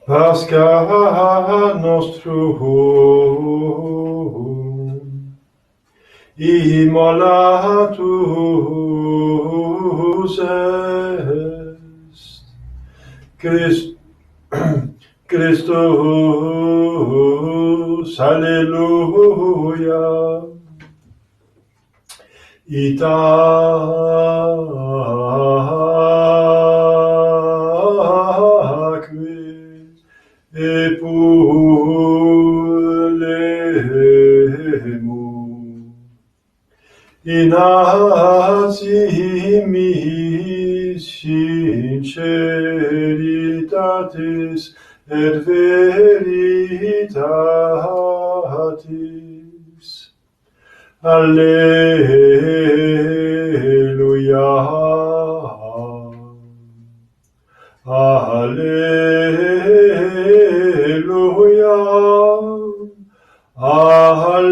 Pascha nostrum, immolatus est, Christus, Alleluia, epulemus in azimis sinceritatis et veritatis. Alleluia. Alleluia. Alleluia.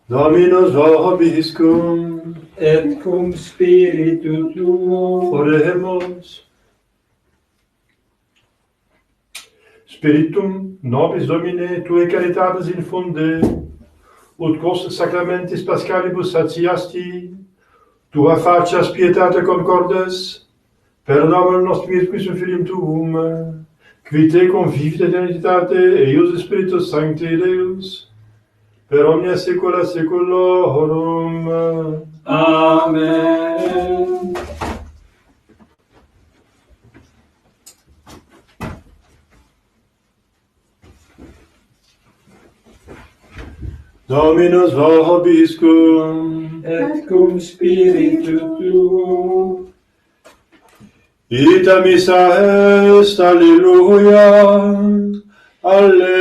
Dominus vobiscum, et cum spiritu tuo. oremus. Spiritum nobis Domine, tue caritatis infunde, ut quos sacramentis Paschalibus satiasti, tua facias pietate concordes, per nomen nostrum Spiritus Filium tuum, qui te convivit eternitate, eius Spiritus Sancti Deus, per omnia saecula saeculorum. Amen. Dominus vobiscum, Et cum spiritu tuo. ita missa est, alleluia, alleluia.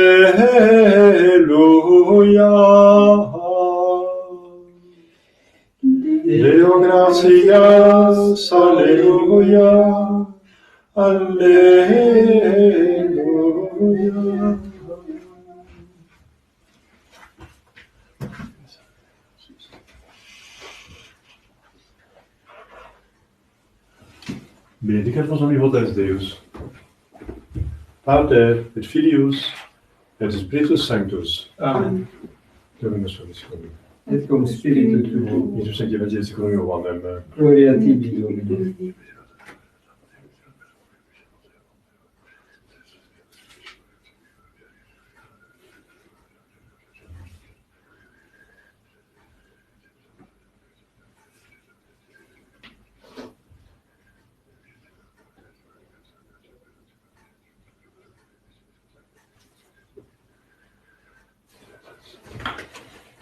Deo gratias, alleluia, alleluia. Benedicat vos omnipotens Deus, Pater et Filius et Spiritus Sanctus. Amen. Dominus vobiscum. Et cum spiritu tuo. Iisus Sancti Evangelis secundum Ioannem. Gloria tibi, Domine.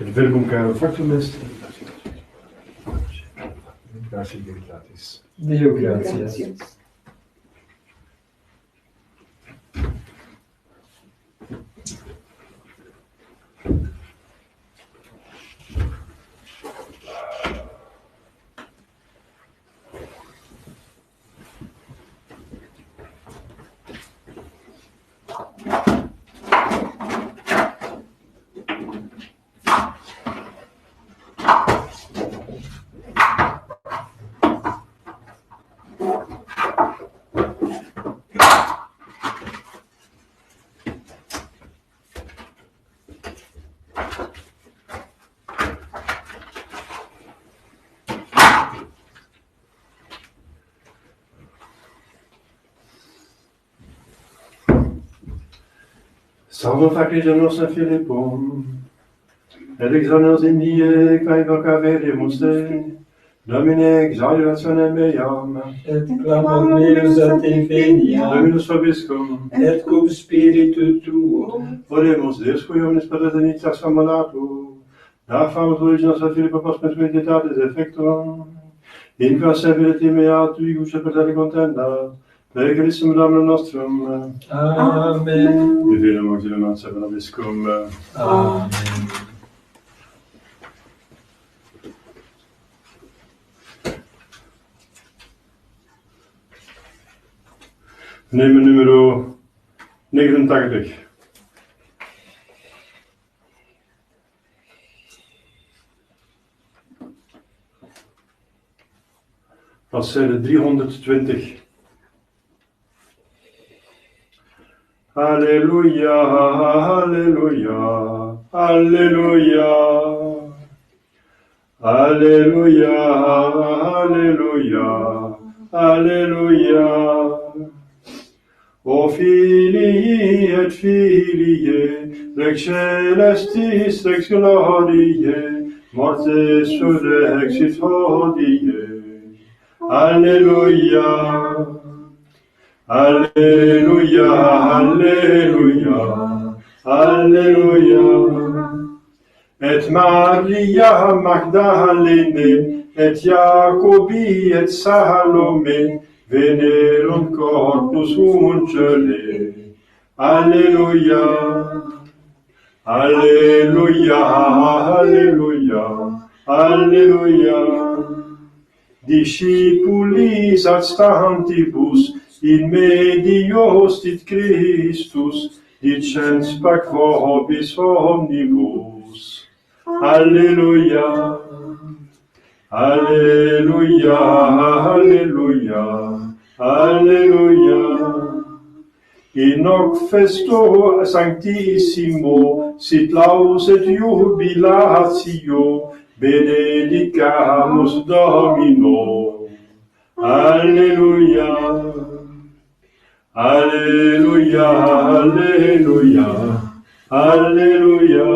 Et verbum caro factum est. Gratia veritatis. Deo gratias. Salve facigemus a Philippum, et exonerus in die, quae vocaveremus te, Domine, exaggerazione meiam, et clamor meus a te veniam, Dominus vobiscum, et cum spiritu tuo, oremus Deus cui omnis paternitatis ammanato, da famus originas a Philippa pospes meditatis effectum, in qua severity mea tui guce per te contenda, per Christum Dominum nostrum, Amen. Divinum auxilium ad servum vobiscum. Amen. Nemen numero 89. Bladzijde 320. Halleluja, halleluja, halleluja. Halleluja, halleluja, halleluja. O filii et filiae, rex celestis, rex gloriae, mortes surrexit hodie. Alleluia, alleluia, alleluia, alleluia. Et Maria Magdalene, et Jacobi, et Salome, venerunt corpus uncere. Alleluia, alleluia, alleluia, alleluia. Discipulis ad stantibus in medio stit Christus, dicens pac vobis omnibus. Alleluia, alleluia, alleluia, alleluia. In hoc festo sanctissimo sit laus et jubilatio, benedicamus Domino. Alleluia, alleluia, alleluia, alleluia.